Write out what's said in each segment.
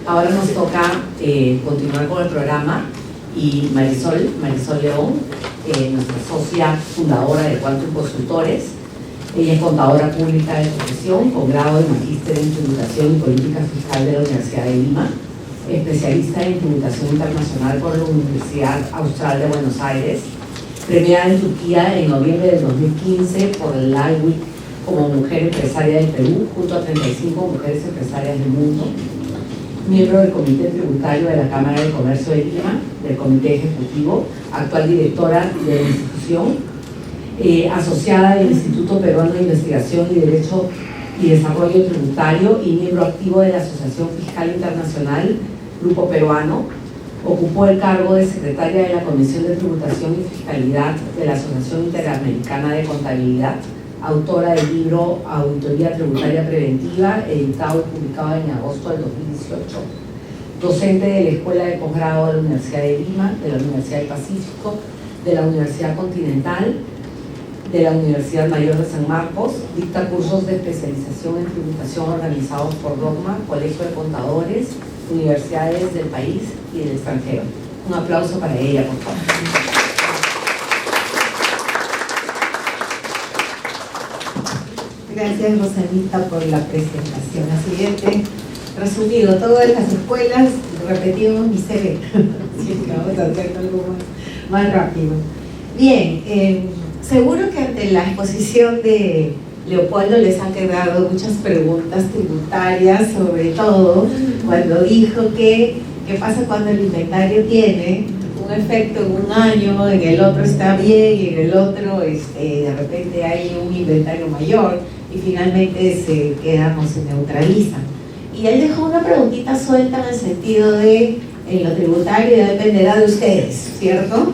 Ahora nos toca continuar con el programa y Marisol León, nuestra socia fundadora de Quantum Consultores. Ella es contadora pública de profesión con grado de magíster en tributación y política fiscal de la Universidad de Lima, especialista en tributación internacional por la Universidad Austral de Buenos Aires, premiada en Turquía en noviembre del 2015 por el LAIWIC como mujer empresaria del Perú, junto a 35 mujeres empresarias del mundo, miembro del Comité Tributario de la Cámara de Comercio de Lima, del Comité Ejecutivo, actual directora de la institución, asociada del Instituto Peruano de Investigación y Derecho y Desarrollo Tributario y miembro activo de la Asociación Fiscal Internacional, Grupo Peruano. Ocupó el cargo de secretaria de la Comisión de Tributación y Fiscalidad de la Asociación Interamericana de Contabilidad, autora del libro Auditoría Tributaria Preventiva, editado y publicado en agosto del 2018, docente de la Escuela de Posgrado de la Universidad de Lima, de la Universidad del Pacífico, de la Universidad Continental, de la Universidad Mayor de San Marcos, dicta cursos de especialización en tributación organizados por Dogma, Colegio de Contadores, universidades del país y del extranjero. Un aplauso para ella, por favor. Gracias, Rosalita, por la presentación. La siguiente, resumido, todas las escuelas repetimos mi CV. Así que vamos a hacer algo más rápido. Bien, seguro que ante la exposición de Leopoldo les han quedado muchas preguntas tributarias, sobre todo cuando dijo que qué pasa cuando el inventario tiene un efecto en un año, en el otro está bien y en el otro de repente hay un inventario mayor y finalmente se neutralizan. Y él dejó una preguntita suelta en el sentido de en lo tributario ya dependerá de ustedes, ¿cierto?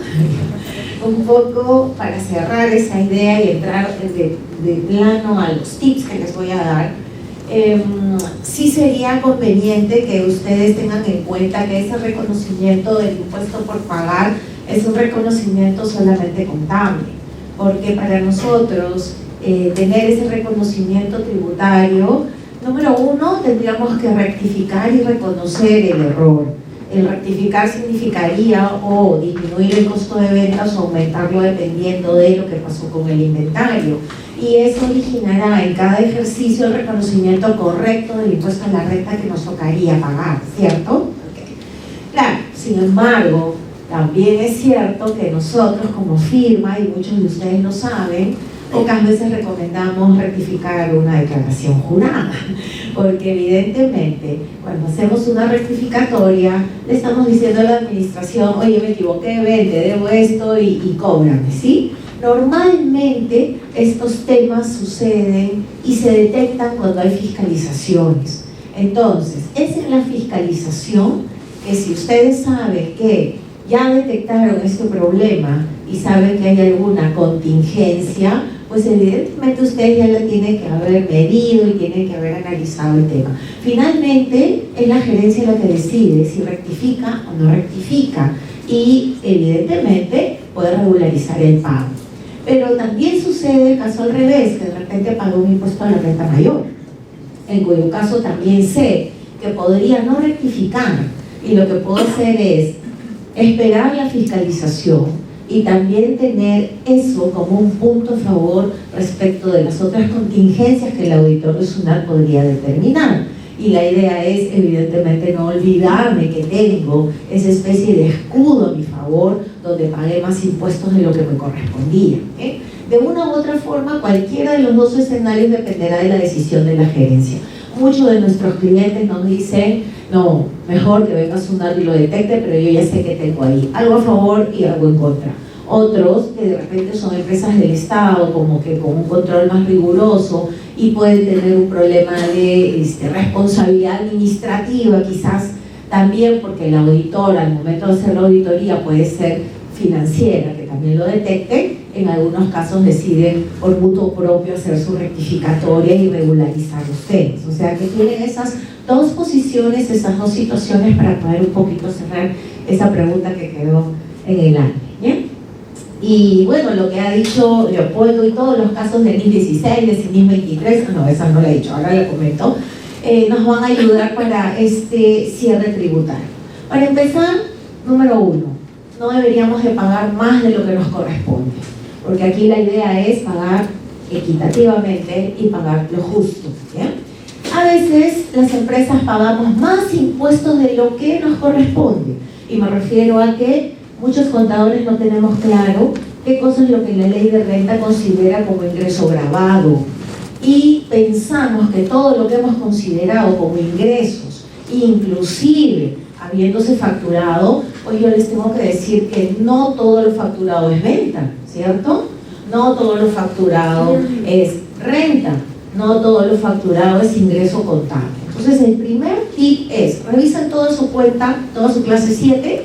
Un poco para cerrar esa idea y entrar de plano a los tips que les voy a dar. Sí sería conveniente que ustedes tengan en cuenta que ese reconocimiento del impuesto por pagar es un reconocimiento solamente contable, porque para nosotros tener ese reconocimiento tributario, número uno, tendríamos que rectificar y reconocer el error. El rectificar significaría o disminuir el costo de ventas o aumentarlo dependiendo de lo que pasó con el inventario. Y eso originará en cada ejercicio el reconocimiento correcto del impuesto a la renta que nos tocaría pagar, ¿cierto? Okay. Claro, sin embargo, también es cierto que nosotros como firma, y muchos de ustedes lo saben, pocas veces recomendamos rectificar una declaración jurada, porque evidentemente cuando hacemos una rectificatoria le estamos diciendo a la administración, oye, me equivoqué, ven, te debo esto y cóbrame, ¿sí? Normalmente estos temas suceden y se detectan cuando hay fiscalizaciones. Entonces, es en la fiscalización que si ustedes saben que ya detectaron este problema y saben que hay alguna contingencia, pues evidentemente ustedes ya la tienen que haber medido y tienen que haber analizado el tema. Finalmente, es la gerencia la que decide si rectifica o no rectifica y evidentemente puede regularizar el pago. Pero también sucede el caso al revés, que de repente pagó un impuesto a la renta mayor, en cuyo caso también sé que podría no rectificar y lo que puedo hacer es esperar la fiscalización y también tener eso como un punto a favor respecto de las otras contingencias que el auditor de SUNAT podría determinar. Y la idea es, evidentemente, no olvidarme que tengo esa especie de escudo a mi favor donde pagué más impuestos de lo que me correspondía. De una u otra forma, cualquiera de los dos escenarios dependerá de la decisión de la gerencia. Muchos de nuestros clientes nos dicen, no, mejor que venga SUNAT y lo detecte, pero yo ya sé que tengo ahí algo a favor y algo en contra. Otros que de repente son empresas del Estado, como que con un control más riguroso y pueden tener un problema de responsabilidad administrativa quizás también, porque el auditor al momento de hacer la auditoría puede ser financiera, que también lo detecte. En algunos casos deciden por mutuo propio hacer su rectificatoria y regularizar los temas. O sea que tienen esas dos posiciones, esas dos situaciones para poder un poquito cerrar esa pregunta que quedó en el aire. ¿Bien? Y bueno, lo que ha dicho Leopoldo y todos los casos de NIS 16, de CINIS 23, no, esa no la he dicho, ahora la comento. nos van a ayudar para este cierre tributario. Para empezar, número 1, no deberíamos de pagar más de lo que nos corresponde, porque aquí la idea es pagar equitativamente y pagar lo justo, ¿ya? A veces las empresas pagamos más impuestos de lo que nos corresponde, y me refiero a que muchos contadores no tenemos claro qué cosa es lo que la ley de renta considera como ingreso gravado, y pensamos que todo lo que hemos considerado como ingresos, inclusive habiéndose facturado, pues yo les tengo que decir que no todo lo facturado es venta, ¿cierto? No todo lo facturado es renta, no todo lo facturado es ingreso contable. Entonces el primer tip es, revisen toda su cuenta, toda su clase 7,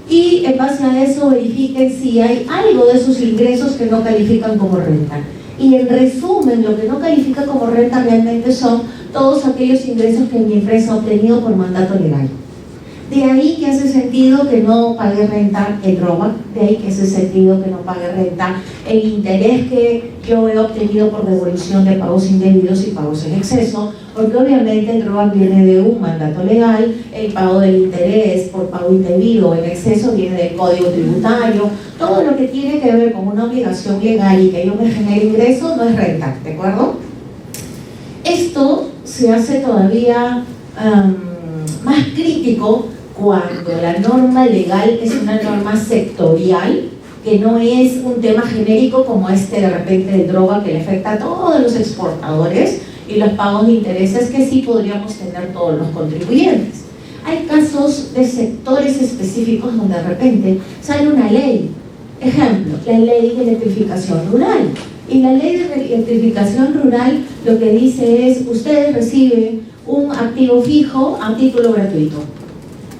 y en base a eso verifiquen si hay algo de esos ingresos que no califican como renta. Y en resumen, lo que no califica como renta realmente son todos aquellos ingresos que mi empresa ha obtenido por mandato legal. De ahí que hace sentido que no pague renta el ROBAC, de ahí que hace sentido que no pague renta el interés que yo he obtenido por devolución de pagos indebidos y pagos en exceso, porque obviamente el ROBAC viene de un mandato legal, el pago del interés por pago indebido o en exceso viene del Código Tributario. Todo lo que tiene que ver con una obligación legal y que yo me genere ingreso no es renta, ¿de acuerdo? Esto se hace todavía más crítico cuando la norma legal es una norma sectorial, que no es un tema genérico como de repente de droga que le afecta a todos los exportadores, y los pagos de intereses que sí podríamos tener todos los contribuyentes. Hay casos de sectores específicos donde de repente sale una ley. Ejemplo, la ley de electrificación rural. Y la ley de electrificación rural lo que dice es, ustedes reciben un activo fijo a título gratuito.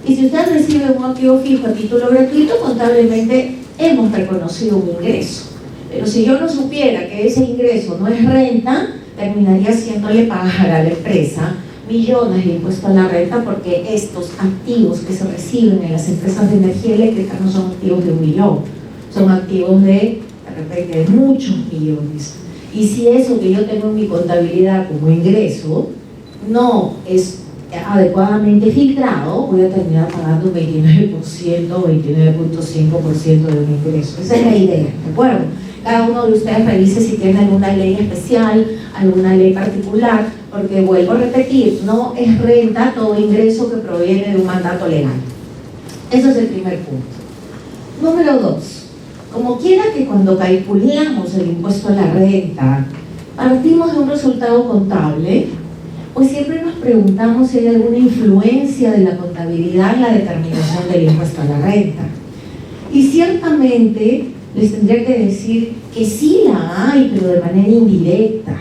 Y si usted recibe un activo fijo a título gratuito, contablemente hemos reconocido un ingreso. Pero si yo no supiera que ese ingreso no es renta, terminaría haciéndole pagar a la empresa millones de impuestos a la renta, porque estos activos que se reciben en las empresas de energía eléctrica no son activos de 1 millón, son activos de repente de muchos millones. Y si eso que yo tengo en mi contabilidad como ingreso no es adecuadamente filtrado, voy a terminar pagando un 29% o 29.5% de un ingreso. Esa es la idea, ¿de acuerdo? Cada uno de ustedes revise si tiene alguna ley especial, alguna ley particular, porque vuelvo a repetir, no es renta todo ingreso que proviene de un mandato legal. Ese es el primer punto. Número 2. Como quiera que cuando calculamos el impuesto a la renta partimos de un resultado contable, pues siempre nos preguntamos si hay alguna influencia de la contabilidad en la determinación del impuesto a la renta. Y ciertamente les tendría que decir que sí la hay, pero de manera indirecta.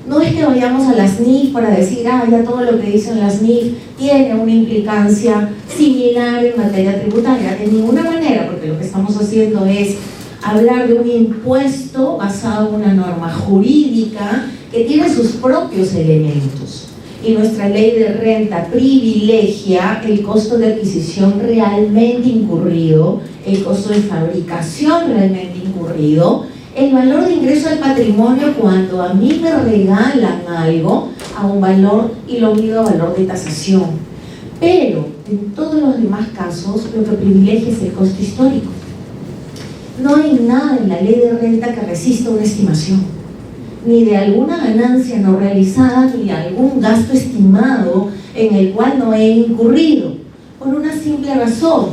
No es que vayamos a las NIF para decir, ya todo lo que dicen las NIF tiene una implicancia similar en materia tributaria. De ninguna manera, porque lo que estamos haciendo es hablar de un impuesto basado en una norma jurídica que tiene sus propios elementos. Y nuestra ley de renta privilegia el costo de adquisición realmente incurrido, el costo de fabricación realmente incurrido, el valor de ingreso al patrimonio cuando a mí me regalan algo a un valor y lo mido a valor de tasación. Pero en todos los demás casos lo que privilegia es el costo histórico. No hay nada en la ley de renta que resista una estimación, ni de alguna ganancia no realizada, ni de algún gasto estimado en el cual no he incurrido, por una simple razón,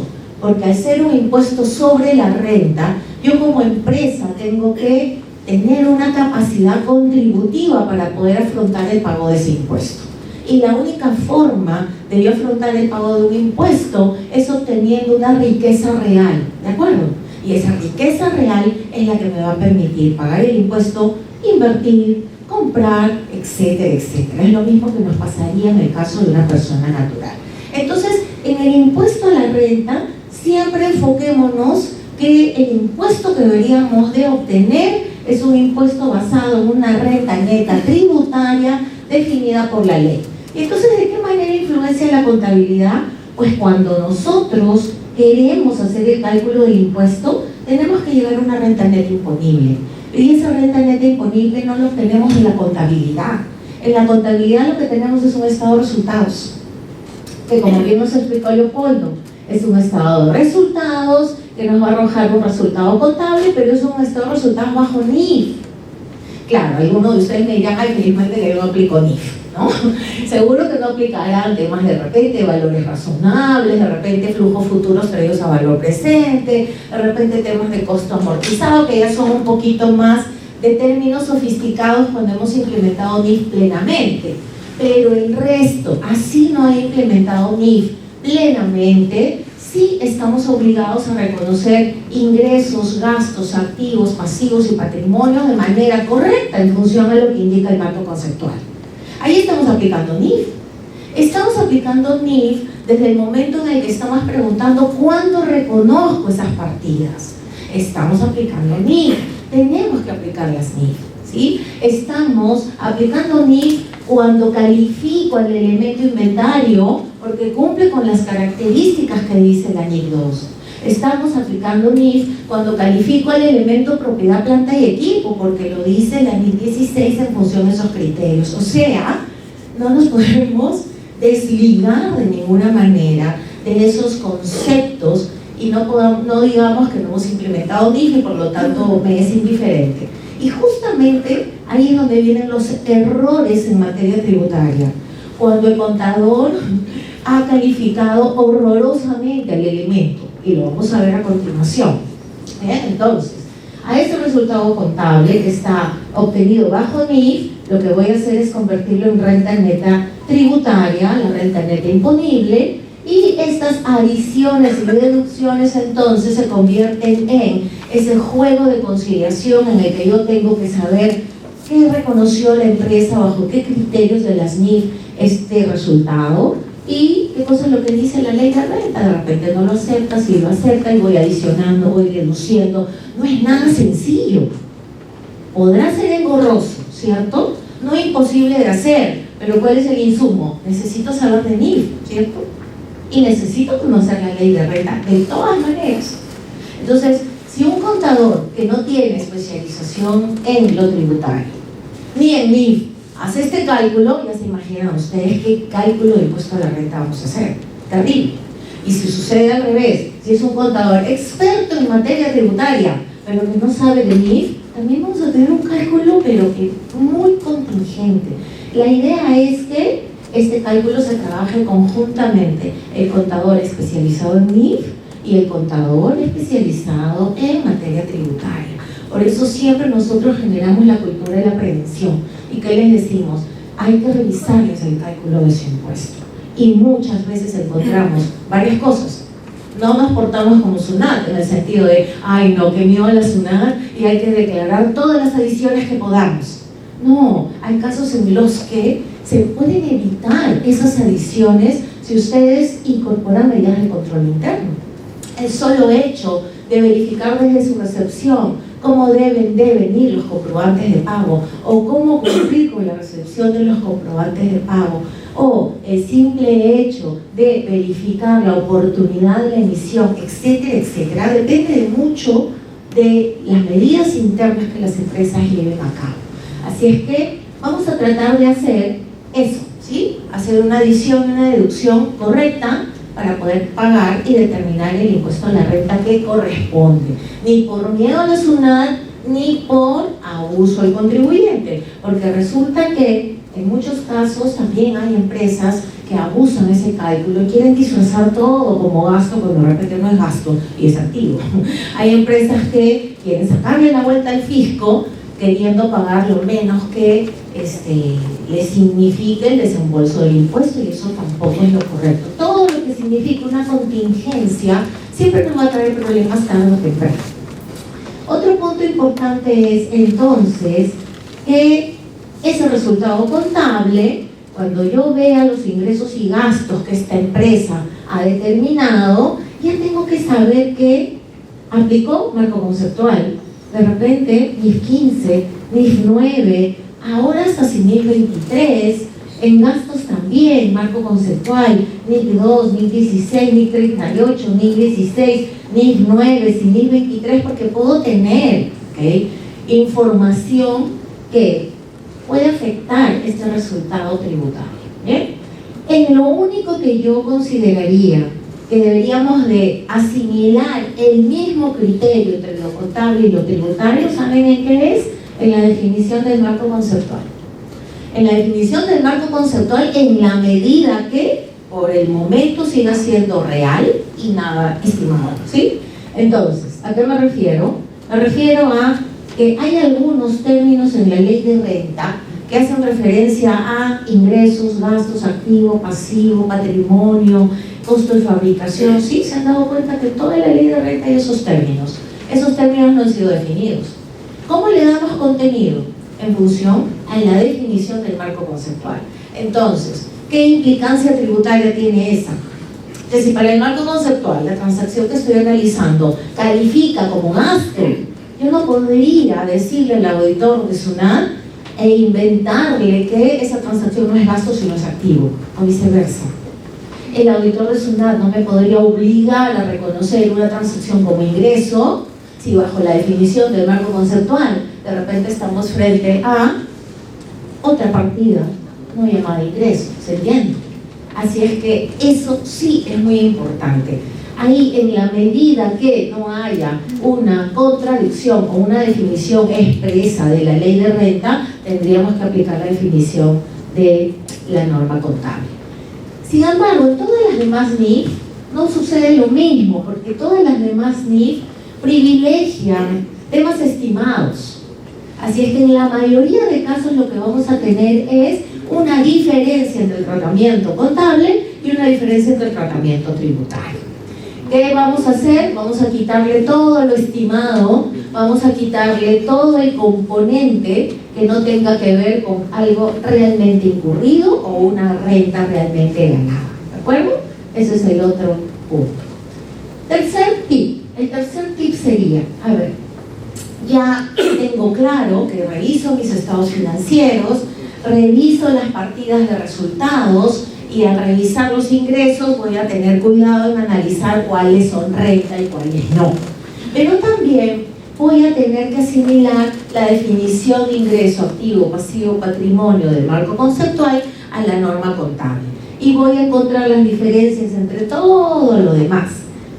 porque al ser un impuesto sobre la renta, yo como empresa tengo que tener una capacidad contributiva para poder afrontar el pago de ese impuesto. Y la única forma de yo afrontar el pago de un impuesto es obteniendo una riqueza real, ¿de acuerdo? Y esa riqueza real es la que me va a permitir pagar el impuesto, invertir, comprar, etcétera, etcétera. Es lo mismo que nos pasaría en el caso de una persona natural. Entonces, en el impuesto a la renta, siempre enfoquémonos que el impuesto que deberíamos de obtener es un impuesto basado en una renta neta tributaria definida por la ley. Y entonces, ¿de qué manera influencia la contabilidad? Pues cuando nosotros queremos hacer el cálculo del impuesto, tenemos que llevar a una renta neta imponible. Y esa renta neta imponible no la obtenemos en la contabilidad. En la contabilidad lo que tenemos es un estado de resultados, que como bien nos explicó Leopoldo, es un estado de resultados que nos va a arrojar un resultado contable, pero es un estado de resultados bajo NIF. Claro, algunos de ustedes me dirán, ay, felizmente que yo no aplico NIF, ¿no? Seguro que no aplicarán temas de repente, valores razonables, de repente flujos futuros traídos a valor presente, de repente temas de costo amortizado, que ya son un poquito más de términos sofisticados cuando hemos implementado NIF plenamente. Pero el resto, así no he implementado NIF plenamente, sí estamos obligados a reconocer ingresos, gastos, activos, pasivos y patrimonios de manera correcta en función a lo que indica el marco conceptual. Ahí estamos aplicando NIF. Estamos aplicando NIF desde el momento en el que estamos preguntando ¿cuándo reconozco esas partidas? Estamos aplicando NIF. Tenemos que aplicar las NIF, ¿sí? Estamos aplicando NIF cuando califico el elemento inventario porque cumple con las características que dice la NIF 2. Estamos aplicando NIF cuando califico el elemento propiedad, planta y equipo porque lo dice la NIF 16 en función de esos criterios. O sea, no nos podemos desligar de ninguna manera de esos conceptos y no digamos que no hemos implementado NIF y por lo tanto me es indiferente. Y justamente ahí es donde vienen los errores en materia tributaria. Cuando el contador ha calificado horrorosamente el elemento, y lo vamos a ver a continuación. Entonces, a este resultado contable que está obtenido bajo NIF, lo que voy a hacer es convertirlo en renta neta tributaria, la renta neta imponible, y estas adiciones y deducciones entonces se convierten en ese juego de conciliación en el que yo tengo que saber qué reconoció la empresa, bajo qué criterios de las NIF este resultado y qué cosa es lo que dice la ley de renta. De repente no lo acepta, si lo acepta y voy adicionando, voy deduciendo. No es nada sencillo. Podrá ser engorroso, ¿cierto? No es imposible de hacer, pero ¿cuál es el insumo? Necesito saber de NIF, ¿cierto? Y necesito conocer la ley de renta de todas maneras. Entonces, si un contador que no tiene especialización en lo tributario, ni en NIF, hace este cálculo, ya se imaginan ustedes qué cálculo de impuesto a la renta vamos a hacer. Terrible. Y si sucede al revés, si es un contador experto en materia tributaria, pero que no sabe de NIF, también vamos a tener un cálculo, pero que muy contingente. La idea es que este cálculo se trabaje conjuntamente, el contador especializado en NIF y el contador especializado en materia tributaria. Por eso siempre nosotros generamos la cultura de la prevención. ¿Y qué les decimos? Hay que revisarles el cálculo de su impuesto. Y muchas veces encontramos varias cosas. No nos portamos como SUNAT, en el sentido de, ay no, que miedo a la SUNAT y hay que declarar todas las adiciones que podamos. No, hay casos en los que se pueden evitar esas adiciones si ustedes incorporan medidas de control interno. El solo hecho de verificar desde su recepción cómo deben de venir los comprobantes de pago o cómo cumplir con la recepción de los comprobantes de pago o el simple hecho de verificar la oportunidad de la emisión, etcétera, etcétera, depende de mucho de las medidas internas que las empresas lleven a cabo. Así es que vamos a tratar de hacer eso, ¿sí? Hacer una adición y una deducción correcta para poder pagar y determinar el impuesto a la renta que corresponde, ni por miedo a la SUNAT ni por abuso del contribuyente, porque resulta que en muchos casos también hay empresas que abusan ese cálculo y quieren disfrazar todo como gasto cuando de repente no es gasto y es activo. Hay empresas que quieren sacarle la vuelta al fisco queriendo pagar lo menos que le signifique el desembolso del impuesto, y eso tampoco es lo correcto. Todo lo que signifique una contingencia siempre nos va a traer problemas tarde o temprano. Otro punto importante es entonces que ese resultado contable, cuando yo vea los ingresos y gastos que esta empresa ha determinado, ya tengo que saber que aplicó marco conceptual. De repente, NIF 15, NIF 9, ahora hasta sin NIF 23, en gastos también, marco conceptual, NIF 2, NIF 16, NIF 38, NIF 16, NIF 9, sin NIF 23, porque puedo tener, ¿okay?, información que puede afectar este resultado tributario. ¿Bien? En lo único que yo consideraría que deberíamos de asimilar el mismo criterio entre lo contable y lo tributario, ¿saben en qué es? En la definición del marco conceptual. En la definición del marco conceptual, en la medida que por el momento siga siendo real y nada estimado, ¿sí? Entonces, ¿a qué me refiero? Me refiero a que hay algunos términos en la ley de renta que hacen referencia a ingresos, gastos, activo, pasivo, patrimonio, costo de fabricación. Sí, se han dado cuenta que en toda la ley de renta hay esos términos. Esos términos no han sido definidos. ¿Cómo le damos contenido? En función a la definición del marco conceptual. Entonces, ¿qué implicancia tributaria tiene esa? Que si para el marco conceptual la transacción que estoy analizando califica como gasto, yo no podría decirle al auditor de SUNAT e inventarle que esa transacción no es gasto sino es activo, o viceversa. El auditor de SUNAT no me podría obligar a reconocer una transacción como ingreso si bajo la definición del marco conceptual de repente estamos frente a otra partida no llamada ingreso, ¿se entiende? Así es que eso sí es muy importante. Ahí, en la medida que no haya una contradicción o una definición expresa de la ley de renta, tendríamos que aplicar la definición de la norma contable. Sin embargo, en todas las demás NIF no sucede lo mismo, porque todas las demás NIF privilegian temas estimados. Así es que en la mayoría de casos lo que vamos a tener es una diferencia entre el tratamiento contable y una diferencia entre el tratamiento tributario. ¿Qué vamos a hacer? Vamos a quitarle todo lo estimado, vamos a quitarle todo el componente que no tenga que ver con algo realmente incurrido o una renta realmente ganada. ¿De acuerdo? Ese es el otro punto. Tercer tip. El tercer tip sería, a ver, ya tengo claro que reviso mis estados financieros, reviso las partidas de resultados y al revisar los ingresos voy a tener cuidado en analizar cuáles son renta y cuáles no. Pero también voy a tener que asimilar la definición de ingreso, activo, pasivo, patrimonio del marco conceptual a la norma contable. Y voy a encontrar las diferencias entre todo lo demás.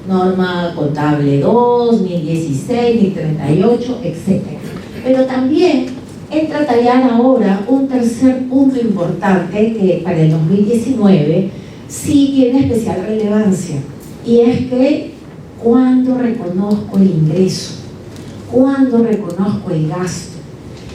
Norma contable 2, 1016, 1038, etc. Pero también entra a tallar ahora un tercer punto importante que para el 2019 sí tiene especial relevancia, y es que cuando reconozco el ingreso, cuando reconozco el gasto,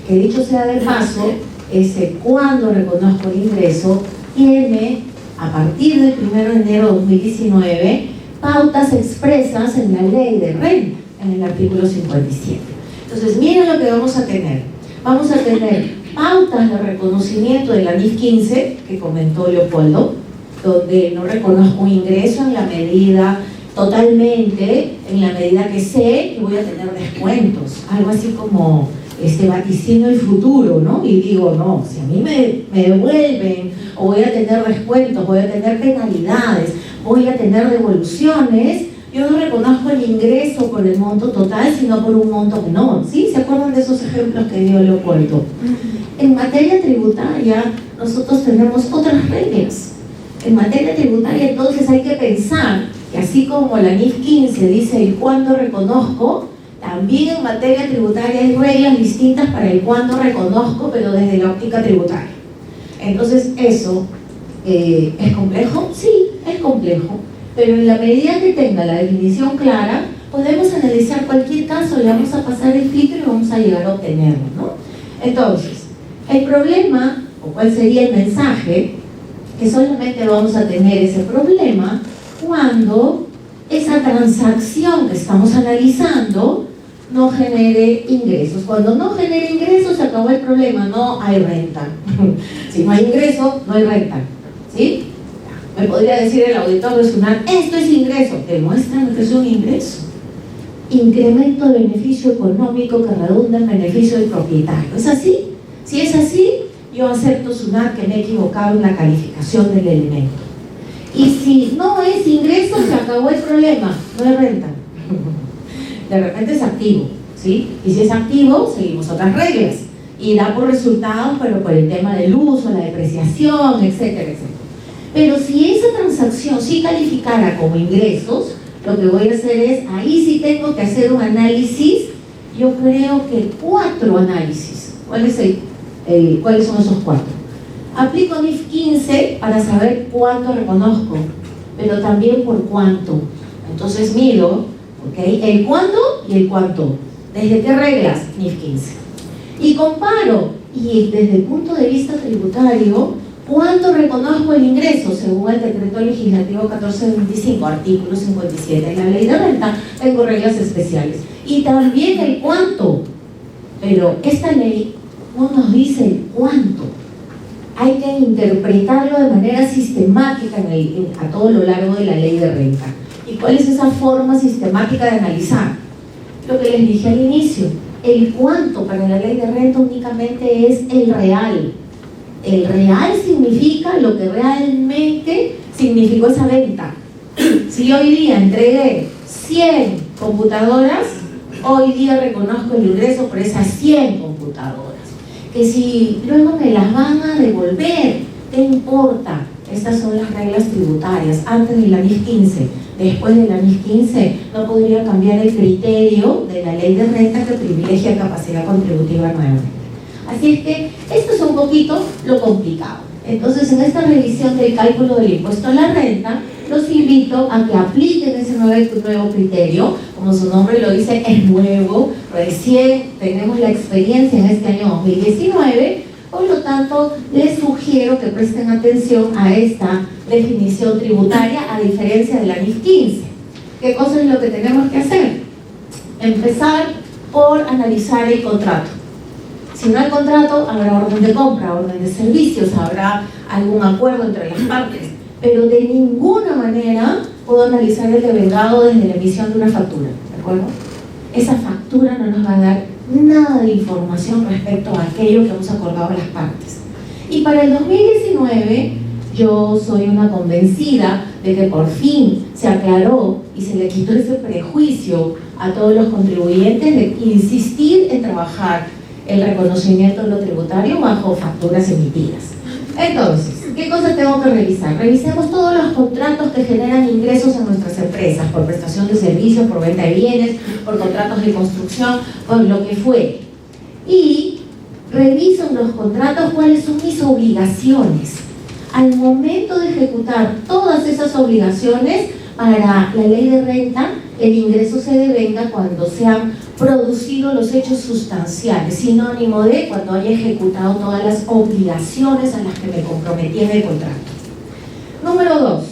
que dicho sea de paso, ese cuando reconozco el ingreso tiene a partir del 1 de enero de 2019 pautas expresas en la ley de renta, en el artículo 57. Entonces miren lo que vamos a tener. Vamos a tener pautas de reconocimiento de la NIF 15, que comentó Leopoldo, donde no reconozco un ingreso en la medida, totalmente, en la medida que sé que voy a tener descuentos. Algo así como vaticinio el futuro, ¿no? Y digo, no, si a mí me devuelven, o voy a tener descuentos, voy a tener penalidades, voy a tener devoluciones, yo no reconozco el ingreso por el monto total, sino por un monto menor. ¿Sí? ¿Se acuerdan de esos ejemplos que dio Leopoldo? En materia tributaria, nosotros tenemos otras reglas. En materia tributaria, entonces, hay que pensar que así como la NIF 15 dice el cuándo reconozco, también en materia tributaria hay reglas distintas para el cuándo reconozco, pero desde la óptica tributaria. Entonces, ¿eso es complejo? Sí, es complejo. Pero en la medida que tenga la definición clara, podemos analizar cualquier caso, le vamos a pasar el filtro y vamos a llegar a obtenerlo, ¿no? Entonces, el problema, o cuál sería el mensaje, que solamente vamos a tener ese problema cuando esa transacción que estamos analizando no genere ingresos. Cuando no genere ingresos, se acabó el problema, no hay renta. Si no hay ingreso, no hay renta, ¿sí? Me podría decir el auditor de SUNAT, esto es ingreso. Demuéstrame que es un ingreso. Incremento de beneficio económico que redunda en beneficio del propietario. ¿Es así? Si es así, yo acepto, SUNAT, que me he equivocado en la calificación del elemento. Y si no es ingreso, se acabó el problema, no hay renta. De repente es activo, ¿sí? Y si es activo, seguimos otras reglas. y da por resultados, pero por el tema del uso, la depreciación, etcétera, etcétera. Pero si esa transacción sí calificara como ingresos, lo que voy a hacer es, ahí sí tengo que hacer un análisis, yo creo que 4 análisis. ¿Cuáles son esos 4? Aplico NIF 15 para saber cuánto reconozco, pero también por cuánto. Entonces mido, ¿okay?, el cuánto y el cuánto. ¿Desde qué reglas? NIF 15. Y comparo, y desde el punto de vista tributario, ¿cuánto reconozco el ingreso? Según el decreto legislativo 1425, artículo 57 de la ley de renta, tengo reglas especiales. Y también el cuánto. Pero esta ley no nos dice el cuánto. Hay que interpretarlo de manera sistemática a todo lo largo de la ley de renta. ¿Y cuál es esa forma sistemática de analizar? Lo que les dije al inicio, el cuánto para la ley de renta únicamente es el real. El real significa lo que realmente significó esa venta. Si yo hoy día entregué 100 computadoras, hoy día reconozco el ingreso por esas 100 computadoras. Que si luego me las van a devolver, ¿qué importa? Estas son las reglas tributarias. Antes de la NIF 15, después de la NIF 15, no podría cambiar el criterio de la ley de renta que privilegia capacidad contributiva nuevamente. Así es que esto es un poquito lo complicado. Entonces, en esta revisión del cálculo del impuesto a la renta, los invito a que apliquen ese nuevo criterio. Como su nombre lo dice, es nuevo, recién tenemos la experiencia en este año 2019, por lo tanto, les sugiero que presten atención a esta definición tributaria, a diferencia de la NIF 15. ¿Qué cosa es lo que tenemos que hacer? Empezar por analizar el contrato. Si no hay contrato, habrá orden de compra, orden de servicios, habrá algún acuerdo entre las partes, pero de ninguna manera puedo analizar el devengado desde la emisión de una factura, ¿de acuerdo? Esa factura no nos va a dar nada de información respecto a aquello que hemos acordado las partes. Y para el 2019, yo soy una convencida de que por fin se aclaró y se le quitó ese prejuicio a todos los contribuyentes de insistir en trabajar el reconocimiento de lo tributario bajo facturas emitidas. Entonces, ¿qué cosas tengo que revisar? Revisemos todos los contratos que generan ingresos en nuestras empresas, por prestación de servicios, por venta de bienes, por contratos de construcción, por lo que fue. Y reviso en los contratos cuáles son mis obligaciones. Al momento de ejecutar todas esas obligaciones, para la ley de renta, el ingreso se devenga cuando se han producido los hechos sustanciales, sinónimo de cuando haya ejecutado todas las obligaciones a las que me comprometí en el contrato. Número 2,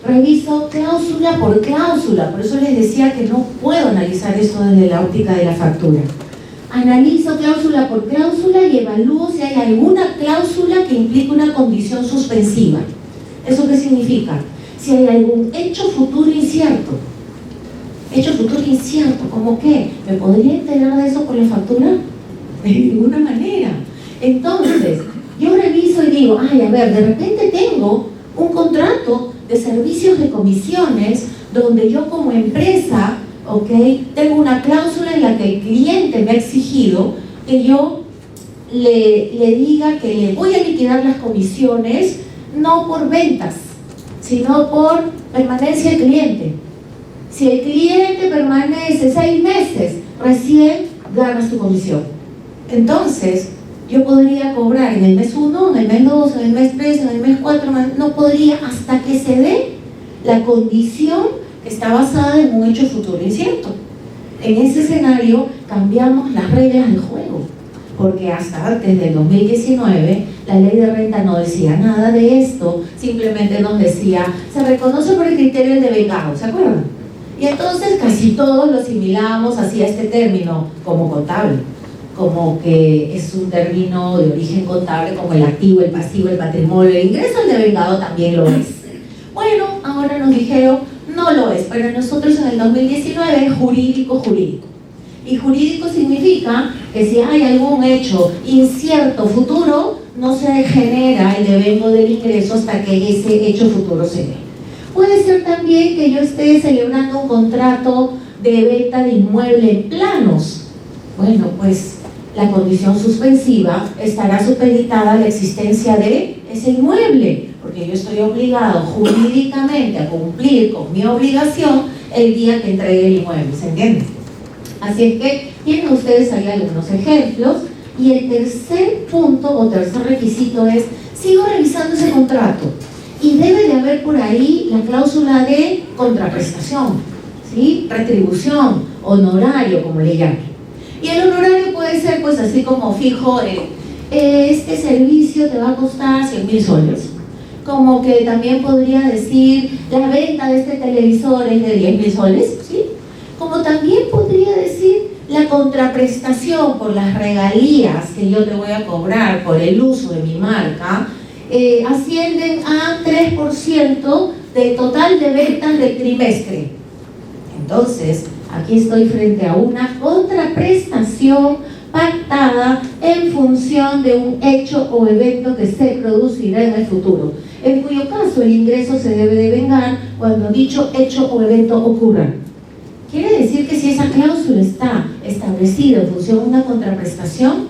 reviso cláusula por cláusula, por eso les decía que no puedo analizar eso desde la óptica de la factura. Analizo cláusula por cláusula y evalúo si hay alguna cláusula que implique una condición suspensiva. ¿Eso qué significa? Si hay algún hecho futuro incierto. Hecho futuro incierto, ¿cómo qué? ¿Me podría enterar de eso por la factura? De ninguna manera. Entonces, yo reviso y digo, ay, a ver, de repente tengo un contrato de servicios de comisiones donde yo como empresa, ¿ok?, tengo una cláusula en la que el cliente me ha exigido que yo le diga que le voy a liquidar las comisiones no por ventas, sino por permanencia del cliente. Si el cliente permanece 6 meses, recién ganas tu comisión. Entonces, yo podría cobrar en el mes 1, en el mes 2, en el mes 3, en el mes 4, no podría hasta que se dé la condición que está basada en un hecho futuro incierto. En ese escenario cambiamos las reglas del juego, porque hasta antes del 2019 la ley de renta no decía nada de esto, simplemente nos decía, se reconoce por el criterio del devengado, ¿se acuerdan? Y entonces casi todos lo asimilamos hacia este término como contable, como que es un término de origen contable, como el activo, el pasivo, el patrimonio, el ingreso, el devengado también lo es. Bueno, ahora nos dijeron, no lo es, pero nosotros en el 2019 es jurídico. Y jurídico significa que si hay algún hecho incierto futuro, no se genera el devengo del ingreso hasta que ese hecho futuro se dé. Puede ser también que yo esté celebrando un contrato de venta de inmueble en planos. Bueno, pues la condición suspensiva estará supeditada a la existencia de ese inmueble, porque yo estoy obligado jurídicamente a cumplir con mi obligación el día que entregue el inmueble, ¿se entiende? Así es que tienen ustedes ahí algunos ejemplos. Y el tercer punto o tercer requisito es: sigo revisando ese contrato y debe de haber por ahí la cláusula de contraprestación, ¿sí? Retribución, honorario, como le llaman. Y el honorario puede ser pues así como fijo, este servicio te va a costar 100.000 soles. Como que también podría decir, la venta de este televisor es de 10.000 soles, ¿sí? Como también podría decir, la contraprestación por las regalías que yo te voy a cobrar por el uso de mi marca ascienden a 3% del total de ventas del trimestre. Entonces, aquí estoy frente a una contraprestación pactada en función de un hecho o evento que se producirá en el futuro, en cuyo caso el ingreso se debe de vengar cuando dicho hecho o evento ocurra. Quiere decir que si esa cláusula está establecida en función de una contraprestación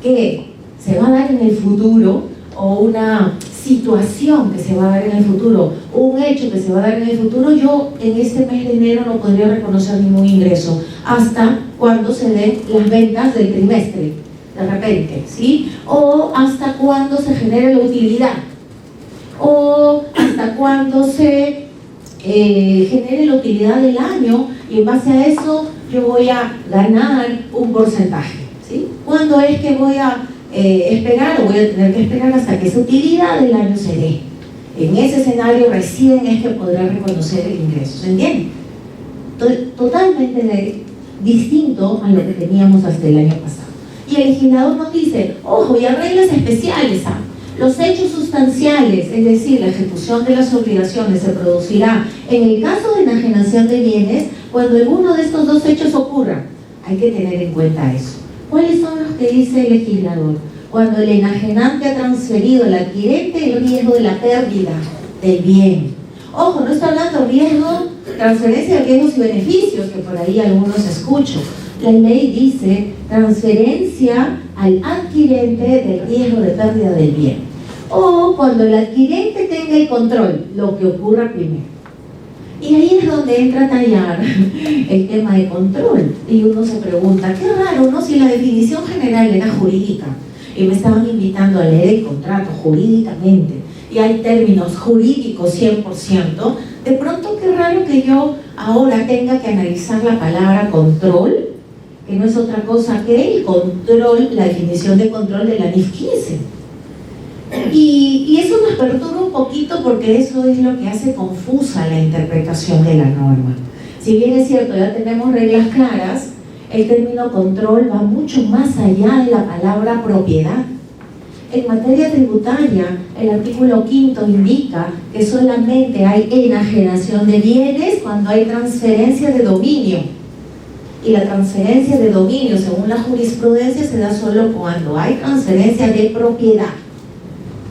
que se va a dar en el futuro, o una situación que se va a dar en el futuro, o un hecho que se va a dar en el futuro, yo en este mes de enero no podría reconocer ningún ingreso hasta cuando se den las ventas del trimestre, de repente, ¿sí? O hasta cuando se genere la utilidad, o hasta cuando se genere la utilidad del año, y en base a eso yo voy a ganar un porcentaje, ¿sí? ¿Cuándo es que voy a esperar, o voy a tener que esperar hasta que esa utilidad del año se dé? En ese escenario recién es que podrá reconocer el ingreso, ¿se entiende? Totalmente distinto a lo que teníamos hasta el año pasado. Y el legislador nos dice, ojo, y hay reglas especiales, ¿ah? Los hechos sustanciales, es decir, la ejecución de las obligaciones, se producirá en el caso de enajenación de bienes cuando alguno de estos dos hechos ocurra. Hay que tener en cuenta eso. ¿Cuáles son los que dice el legislador? Cuando el enajenante ha transferido al adquirente el riesgo de la pérdida del bien. Ojo, no está hablando de riesgo, transferencia de riesgos y beneficios, que por ahí algunos escucho. La ley dice transferencia al adquirente del riesgo de pérdida del bien. O cuando el adquirente tenga el control, lo que ocurra primero. Y ahí es donde entra a tallar el tema de control. Y uno se pregunta, qué raro, ¿no? Si la definición general era jurídica y me estaban invitando a leer el contrato jurídicamente y hay términos jurídicos 100%, de pronto qué raro que yo ahora tenga que analizar la palabra control, que no es otra cosa que el control, la definición de control de la NIF 15. Y eso nos perturba un poquito porque eso es lo que hace confusa la interpretación de la norma. Si bien es cierto, ya tenemos reglas claras, el término control va mucho más allá de la palabra propiedad. En materia tributaria, el artículo 5 indica que solamente hay enajenación de bienes cuando hay transferencia de dominio. Y la transferencia de dominio, según la jurisprudencia, se da solo cuando hay transferencia de propiedad.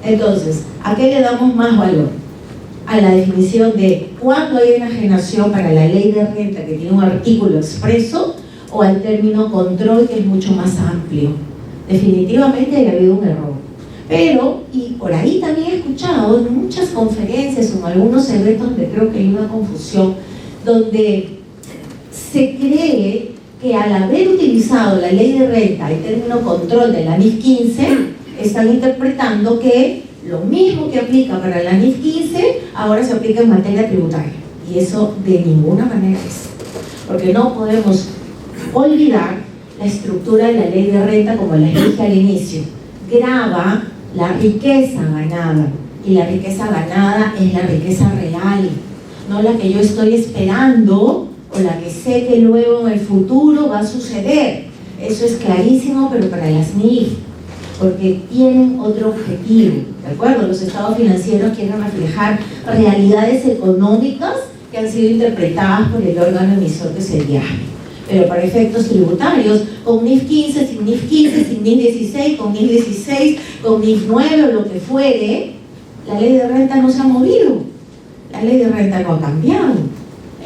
Entonces, ¿a qué le damos más valor? A la definición de cuándo hay enajenación para la ley de renta, que tiene un artículo expreso, o al término control, que es mucho más amplio. Definitivamente ha habido un error. Pero, y por ahí también he escuchado en muchas conferencias o en algunos eventos donde creo que hay una confusión, donde se cree que al haber utilizado la ley de renta, el término control de la NIF 15, están interpretando que lo mismo que aplica para la NIF 15, ahora se aplica en materia tributaria. Y eso de ninguna manera es. Porque no podemos olvidar la estructura de la ley de renta, como les dije al inicio. Grava la riqueza ganada. Y la riqueza ganada es la riqueza real, no la que yo estoy esperando o la que sé que luego en el futuro va a suceder. Eso es clarísimo, pero para las NIF, porque tienen otro objetivo, ¿de acuerdo? Los estados financieros quieren reflejar realidades económicas que han sido interpretadas por el órgano emisor que es el viaje. Pero para efectos tributarios, con NIF 15, sin NIF 15, sin NIF 16, con NIF 16, con NIF 9 o lo que fuere, la ley de renta no se ha movido, la ley de renta no ha cambiado.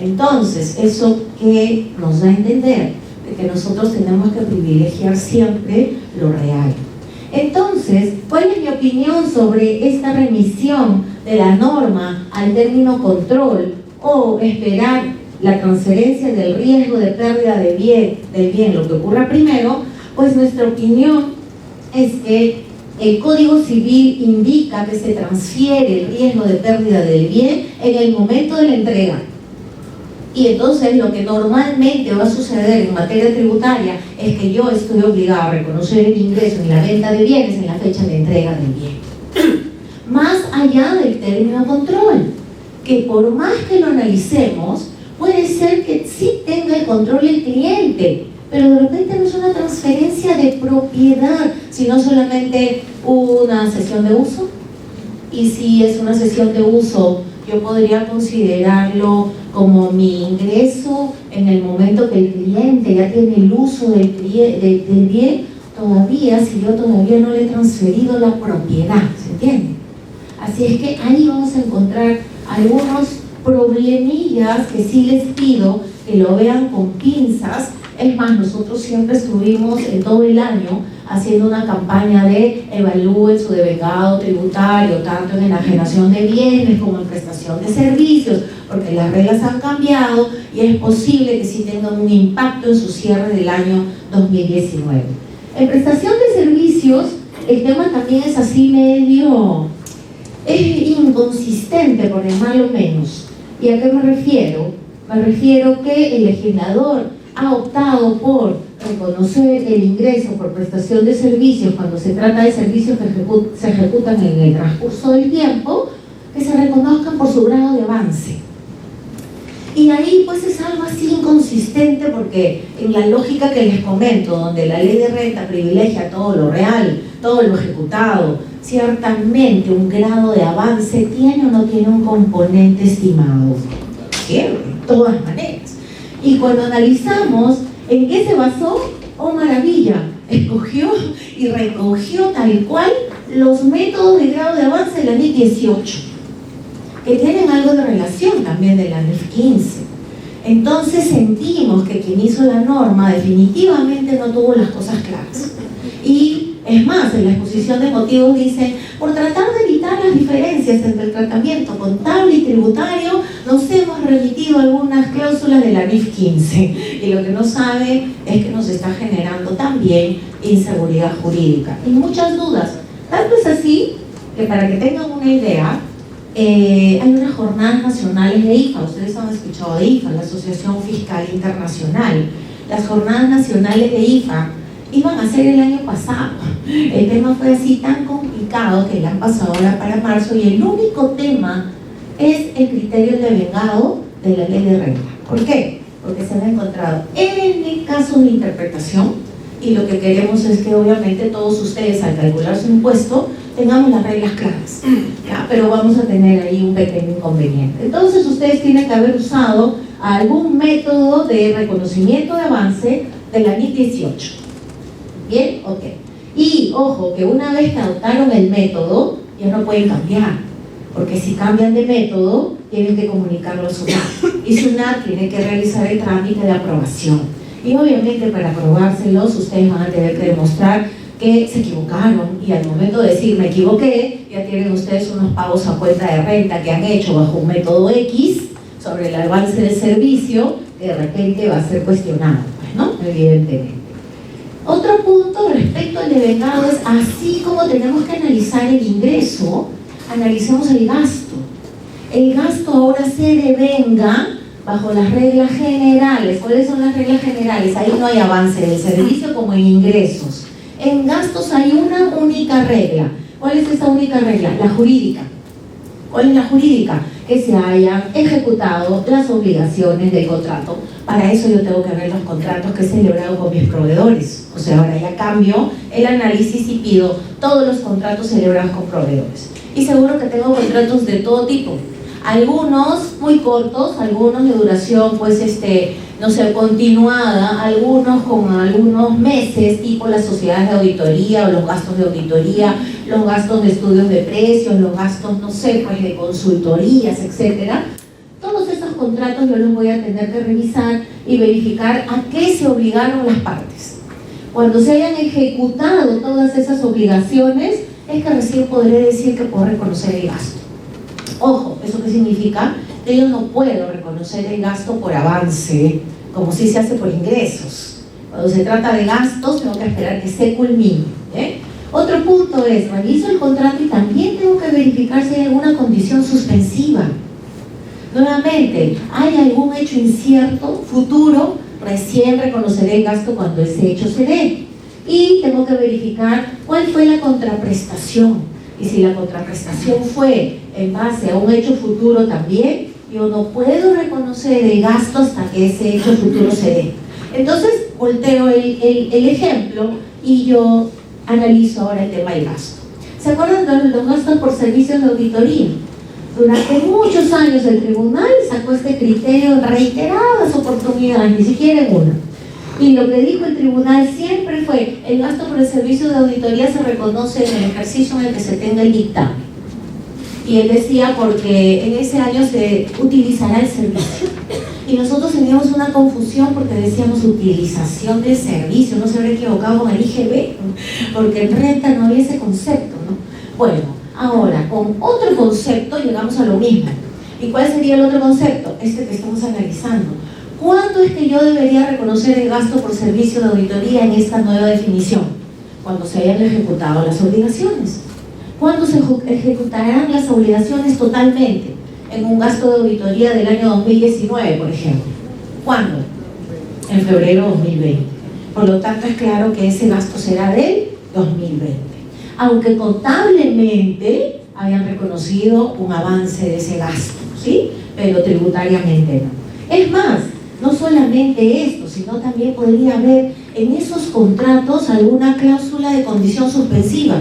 Entonces, ¿eso qué nos da a entender? de que nosotros tenemos que privilegiar siempre lo real. Entonces, ¿cuál es mi opinión sobre esta remisión de la norma al término control o esperar la transferencia del riesgo de pérdida del bien, lo que ocurra primero? Pues nuestra opinión es que el Código Civil indica que se transfiere el riesgo de pérdida del bien en el momento de la entrega. Y entonces lo que normalmente va a suceder en materia tributaria es que yo estoy obligado a reconocer el ingreso en la venta de bienes en la fecha de entrega del bien. Más allá del término control, que por más que lo analicemos, puede ser que sí tenga el control el cliente, pero de repente no es una transferencia de propiedad, sino solamente una cesión de uso. Y si es una cesión de uso, yo podría considerarlo como mi ingreso en el momento que el cliente ya tiene el uso del bien, todavía, si yo todavía no le he transferido la propiedad, ¿se entiende? Así es que ahí vamos a encontrar algunos problemillas que sí les pido que lo vean con pinzas. Es más, nosotros siempre estuvimos en todo el año haciendo una campaña de evalúen su devengado tributario, tanto en enajenación de bienes como en prestación de servicios, porque las reglas han cambiado y es posible que sí tengan un impacto en su cierre del año 2019. En prestación de servicios, el tema también es así medio inconsistente, por llamarlo menos. ¿Y a qué me refiero? Me refiero que el legislador ha optado por reconocer el ingreso por prestación de servicios cuando se trata de servicios que se ejecutan en el transcurso del tiempo, que se reconozcan por su grado de avance. Y ahí pues es algo así inconsistente, porque en la lógica que les comento, donde la ley de renta privilegia todo lo real, todo lo ejecutado, ciertamente un grado de avance tiene o no tiene un componente estimado. Siempre, de todas maneras. Y cuando analizamos en qué se basó, oh maravilla, escogió y recogió tal cual los métodos de grado de avance de la NIF 18, que tienen algo de relación también de la NIF 15. Entonces sentimos que quien hizo la norma definitivamente no tuvo las cosas claras. Y es más, en la exposición de motivos dicen, por tratar de evitar las diferencias entre el tratamiento contable y tributario, nos hemos remitido algunas cláusulas de la NIF 15. Y lo que no sabe es que nos está generando también inseguridad jurídica y muchas dudas. Tanto es así que, para que tengan una idea, hay unas jornadas nacionales de IFA. Ustedes han escuchado de IFA, la Asociación Fiscal Internacional. Las jornadas nacionales de IFA iban a ser el año pasado. El tema fue así tan complicado que la han pasado ahora para marzo, y el único tema es el criterio de devengado de la ley de renta. ¿Por qué? Porque se han encontrado N casos de interpretación, y lo que queremos es que obviamente todos ustedes, al calcular su impuesto, tengamos las reglas claras, ¿ya? Pero vamos a tener ahí un pequeño inconveniente. Entonces ustedes tienen que haber usado algún método de reconocimiento de avance de la NIF 18. ¿Bien? Ok. Y ojo, que una vez que adoptaron el método, ya no pueden cambiar, porque si cambian de método, tienen que comunicarlo a SUNAT, y SUNAT tiene que realizar el trámite de aprobación. Y obviamente, para aprobárselos, ustedes van a tener que demostrar que se equivocaron, y al momento de decir me equivoqué, ya tienen ustedes unos pagos a cuenta de renta que han hecho bajo un método X sobre el avance del servicio, que de repente va a ser cuestionado, pues, ¿no? Evidentemente. Otro punto respecto al devengado es, así como tenemos que analizar el ingreso, analicemos el gasto. El gasto ahora se devenga bajo las reglas generales. ¿Cuáles son las reglas generales? Ahí no hay avance del servicio como en ingresos. En gastos hay una única regla. ¿Cuál es esa única regla? La jurídica. ¿Cuál es la jurídica? Que se hayan ejecutado las obligaciones del contrato. Para eso yo tengo que ver los contratos que he celebrado con mis proveedores. O sea, ahora ya cambio el análisis y pido todos los contratos celebrados con proveedores. Y seguro que tengo contratos de todo tipo. Algunos muy cortos, algunos de duración, pues, no sé, continuada, algunos con algunos meses, tipo las sociedades de auditoría o los gastos de auditoría, los gastos de estudios de precios, los gastos, no sé, pues, de consultorías, etcétera. Todos esos contratos yo los voy a tener que revisar y verificar a qué se obligaron las partes. Cuando se hayan ejecutado todas esas obligaciones, es que recién podré decir que puedo reconocer el gasto. Ojo, ¿eso qué significa? Que yo no puedo reconocer el gasto por avance, como si se hace por ingresos. Cuando se trata de gastos, tengo que esperar que se culmine. Otro punto es, reviso el contrato y también tengo que verificar si hay alguna condición suspensiva. Nuevamente, ¿hay algún hecho incierto, futuro? Recién reconoceré el gasto cuando ese hecho se dé. Y tengo que verificar cuál fue la contraprestación. Y si la contraprestación fue en base a un hecho futuro también, yo no puedo reconocer el gasto hasta que ese hecho futuro se dé. Entonces, volteo el ejemplo y yo analizo ahora el tema del gasto. ¿Se acuerdan de los gastos por servicios de auditoría? Durante muchos años el tribunal sacó este criterio en reiteradas oportunidades, ni siquiera en una. Y lo que dijo el tribunal siempre fue: el gasto por el servicio de auditoría se reconoce en el ejercicio en el que se tenga el dictamen. Y él decía porque en ese año se utilizará el servicio. Y nosotros teníamos una confusión porque decíamos utilización del servicio, no se habría equivocado con el IGB, porque en renta no había ese concepto, ¿no? Bueno, ahora con otro concepto llegamos a lo mismo. ¿Y cuál sería el otro concepto? Este que estamos analizando. ¿Cuándo es que yo debería reconocer el gasto por servicio de auditoría en esta nueva definición? Cuando se hayan ejecutado las obligaciones. ¿Cuándo se ejecutarán las obligaciones totalmente? En un gasto de auditoría del año 2019, por ejemplo. ¿Cuándo? En febrero de 2020. Por lo tanto, es claro que ese gasto será del 2020. Aunque contablemente hayan reconocido un avance de ese gasto, ¿sí? Pero tributariamente no. Es más, no solamente esto, sino también podría haber en esos contratos alguna cláusula de condición suspensiva.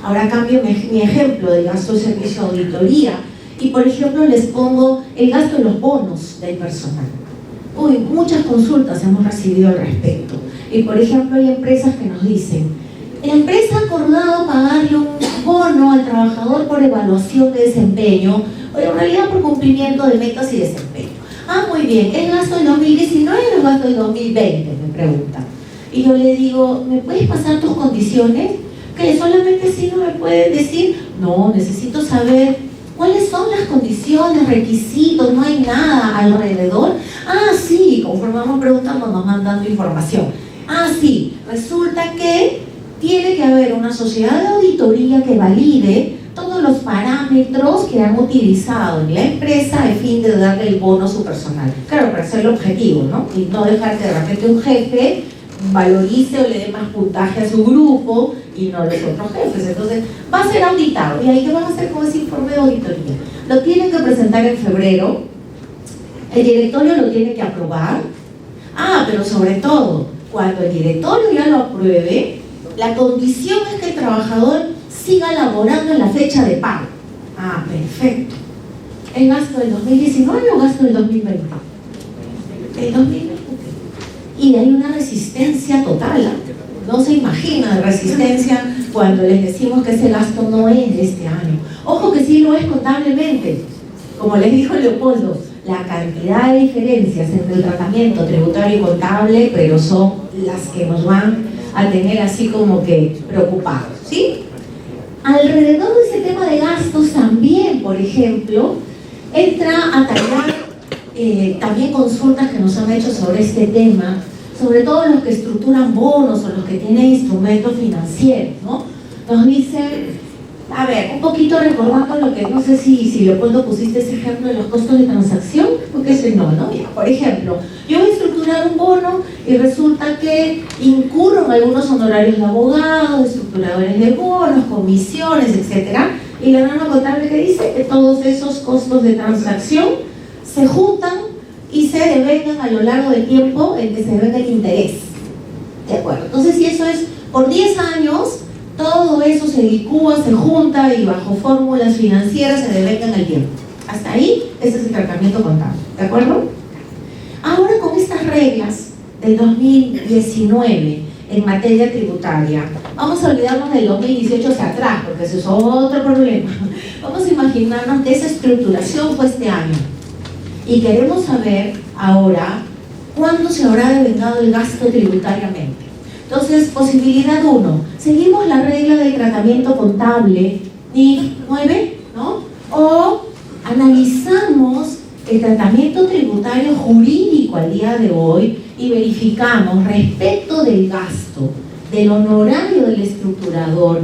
Ahora cambio mi ejemplo del gasto de servicio de auditoría y, por ejemplo, les pongo el gasto de los bonos del personal. Uy, muchas consultas hemos recibido al respecto. Y, por ejemplo, hay empresas que nos dicen: la empresa ha acordado pagarle un bono al trabajador por evaluación de desempeño, o en realidad por cumplimiento de metas y desempeño. Ah, muy bien, ¿es gasto del 2019 o es gasto del 2020? Me preguntan. Y yo le digo: ¿me puedes pasar tus condiciones? Que solamente si no me pueden decir: no, necesito saber cuáles son las condiciones, requisitos, no hay nada alrededor. Ah, sí, conforme vamos preguntando nos van dando información. Ah, sí, resulta que tiene que haber una sociedad de auditoría que valide todos los parámetros que han utilizado en la empresa a fin de darle el bono a su personal. Claro, para hacerlo objetivo, ¿no? Y no dejar que de repente un jefe valorice o le dé más puntaje a su grupo y no a los otros jefes. Entonces, va a ser auditado. ¿Y ahí qué van a hacer con ese informe de auditoría? Lo tienen que presentar en febrero, el directorio lo tiene que aprobar. Ah, pero sobre todo, cuando el directorio ya lo apruebe, la condición es que el trabajador siga laborando en la fecha de pago. Ah, perfecto. ¿El gasto del 2019 o gasto del 2020? El 2020. Y hay una resistencia total, ¿eh? No se imagina de resistencia cuando les decimos que ese gasto no es de este año. Ojo que sí lo es contablemente. Como les dijo Leopoldo, la cantidad de diferencias entre el tratamiento tributario y contable, pero son las que nos van a tener así como que preocupados, ¿sí? Alrededor de ese tema de gastos también, por ejemplo, entra a tallar también consultas que nos han hecho sobre este tema, sobre todo los que estructuran bonos o los que tienen instrumentos financieros, ¿no? Nos dicen, a ver, un poquito recordando lo que, no sé si Leopoldo pusiste ese ejemplo de los costos de transacción, porque ese no, ¿no? Ya, por ejemplo, yo voy a estructurar un bono y resulta que incurro en algunos honorarios de abogados, estructuradores de bonos, comisiones, etcétera, y la norma contable que dice que todos esos costos de transacción se juntan y se devengan a lo largo del tiempo en que se devenga el interés. ¿De acuerdo? Entonces, si eso es por 10 años, todo eso se licúa, se junta y bajo fórmulas financieras se devenga en el tiempo. Hasta ahí, ese es el tratamiento contable. ¿De acuerdo? Ahora, con estas reglas del 2019 en materia tributaria, vamos a olvidarnos del 2018 hacia atrás, porque ese es otro problema. Vamos a imaginarnos que esa estructuración fue este año. Y queremos saber ahora cuándo se habrá devengado el gasto tributariamente. Entonces, posibilidad 1, seguimos la regla del tratamiento contable NIF 9, ¿no? O analizamos el tratamiento tributario jurídico al día de hoy y verificamos respecto del gasto, del honorario del estructurador,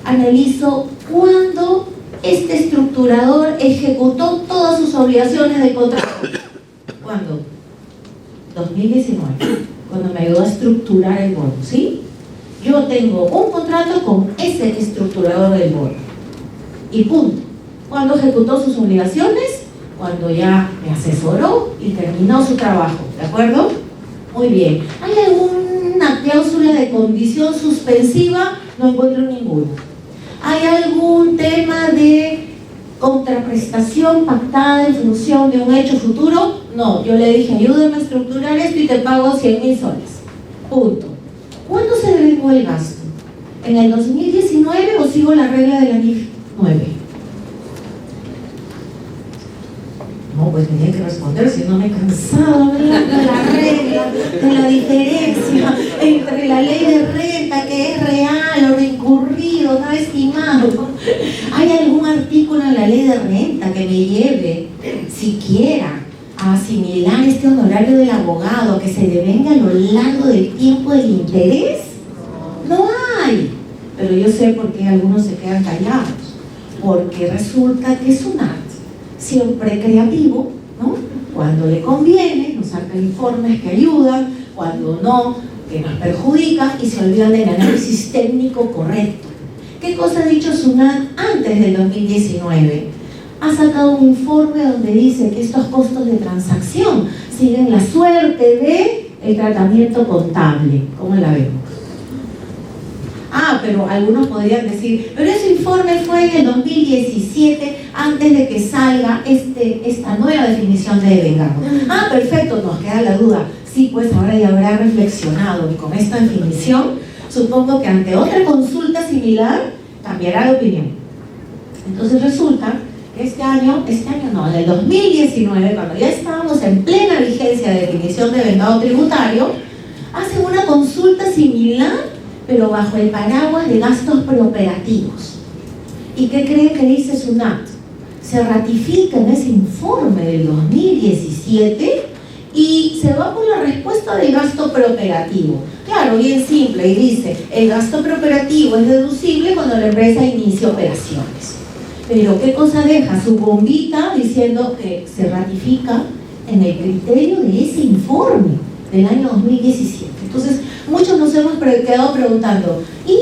analizo cuándo este estructurador ejecutó todas sus obligaciones de contrato. ¿Cuándo? 2019, cuando me ayudó a estructurar el bono, ¿sí? Yo tengo un contrato con ese estructurador del bono. Y punto. ¿Cuándo ejecutó sus obligaciones? Cuando ya me asesoró y terminó su trabajo, ¿de acuerdo? Muy bien. ¿Hay alguna cláusula de condición suspensiva? No encuentro ninguna. ¿Hay algún tema de contraprestación pactada en función de un hecho futuro? No, yo le dije, ayúdame a estructurar esto y te pago 100.000 soles. Punto. ¿Cuándo se devengó el gasto? ¿En el 2019 o sigo la regla de la NIF 9? No, pues tenía que responder, si no me he cansado de la regla, de la diferencia entre la ley de renta, que es real o de incurrido, no estimado. ¿Hay algún artículo en la ley de renta que me lleve siquiera a asimilar este honorario del abogado que se devenga a lo largo del tiempo del interés? No hay. Pero yo sé por qué algunos se quedan callados. Porque resulta que es un arte siempre creativo, ¿no? Cuando le conviene, nos saca informes que ayudan, cuando no, que nos perjudican y se olvidan del análisis técnico correcto. ¿Qué cosa ha dicho SUNAT antes del 2019? Ha sacado un informe donde dice que estos costos de transacción siguen la suerte del tratamiento contable. ¿Cómo la vemos? Ah, pero algunos podrían decir, pero ese informe fue en el 2017, antes de que salga esta nueva definición de devengado. Ah, perfecto, nos queda la duda. Sí, pues ahora ya habrá reflexionado y con esta definición, supongo que ante otra consulta similar, cambiará de opinión. Entonces resulta que este año no, en el 2019, cuando ya estábamos en plena vigencia de definición de devengado tributario, hacen una consulta similar, pero bajo el paraguas de gastos preoperativos. ¿Y qué cree que dice SUNAT? Se ratifica en ese informe del 2017 y se va por la respuesta del gasto preoperativo. Claro, bien simple, y dice, el gasto preoperativo es deducible cuando la empresa inicia operaciones. Pero ¿qué cosa deja? Su bombita diciendo que se ratifica en el criterio de ese informe del año 2017. Entonces, muchos nos hemos quedado preguntando, ¿y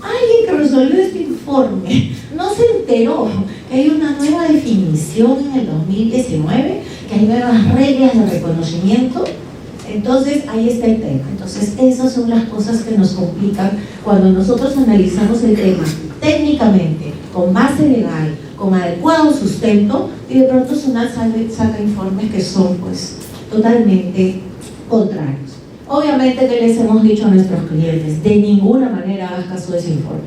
alguien que resolvió este informe no se enteró que hay una nueva definición en el 2019, que hay nuevas reglas de reconocimiento? Entonces, ahí está el tema. Entonces, esas son las cosas que nos complican cuando nosotros analizamos el tema técnicamente, con base legal, con adecuado sustento, y de pronto SUNAT saca informes que son, pues, totalmente contrarios. Obviamente, que les hemos dicho a nuestros clientes, de ninguna manera hagas caso de ese informe.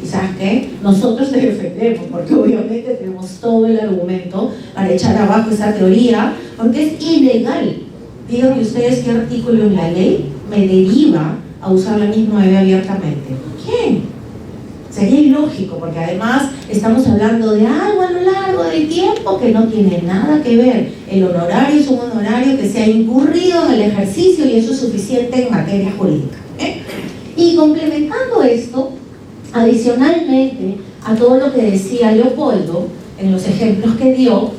¿Y sabes qué? Nosotros te defendemos, porque obviamente tenemos todo el argumento para echar abajo esa teoría, porque es ilegal. Díganme ustedes qué artículo en la ley me deriva a usar la NIF 9 abiertamente. ¿Quién? Sería ilógico, porque además estamos hablando de algo a lo largo del tiempo que no tiene nada que ver. El honorario es un honorario que se ha incurrido en el ejercicio y eso es suficiente en materia jurídica. Y complementando esto, adicionalmente a todo lo que decía Leopoldo en los ejemplos que dio,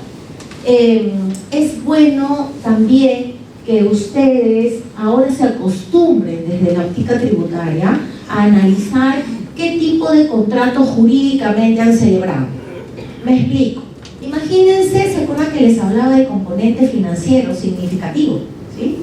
es bueno también que ustedes ahora se acostumbren desde la óptica tributaria a analizar qué tipo de contrato jurídicamente han celebrado. Me explico. Imagínense, ¿se acuerdan que les hablaba de componente financiero significativo? ¿Sí?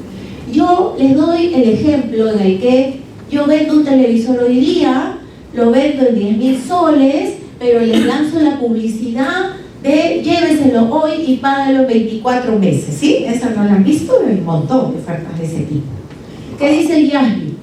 Yo les doy el ejemplo en el que yo vendo un televisor hoy día, lo vendo en 10.000 soles, pero les lanzo la publicidad de lléveselo hoy y págalo en 24 meses, ¿sí? ¿Eso no lo han visto? Hay un montón de ofertas de ese tipo. ¿Qué dice el IASBI?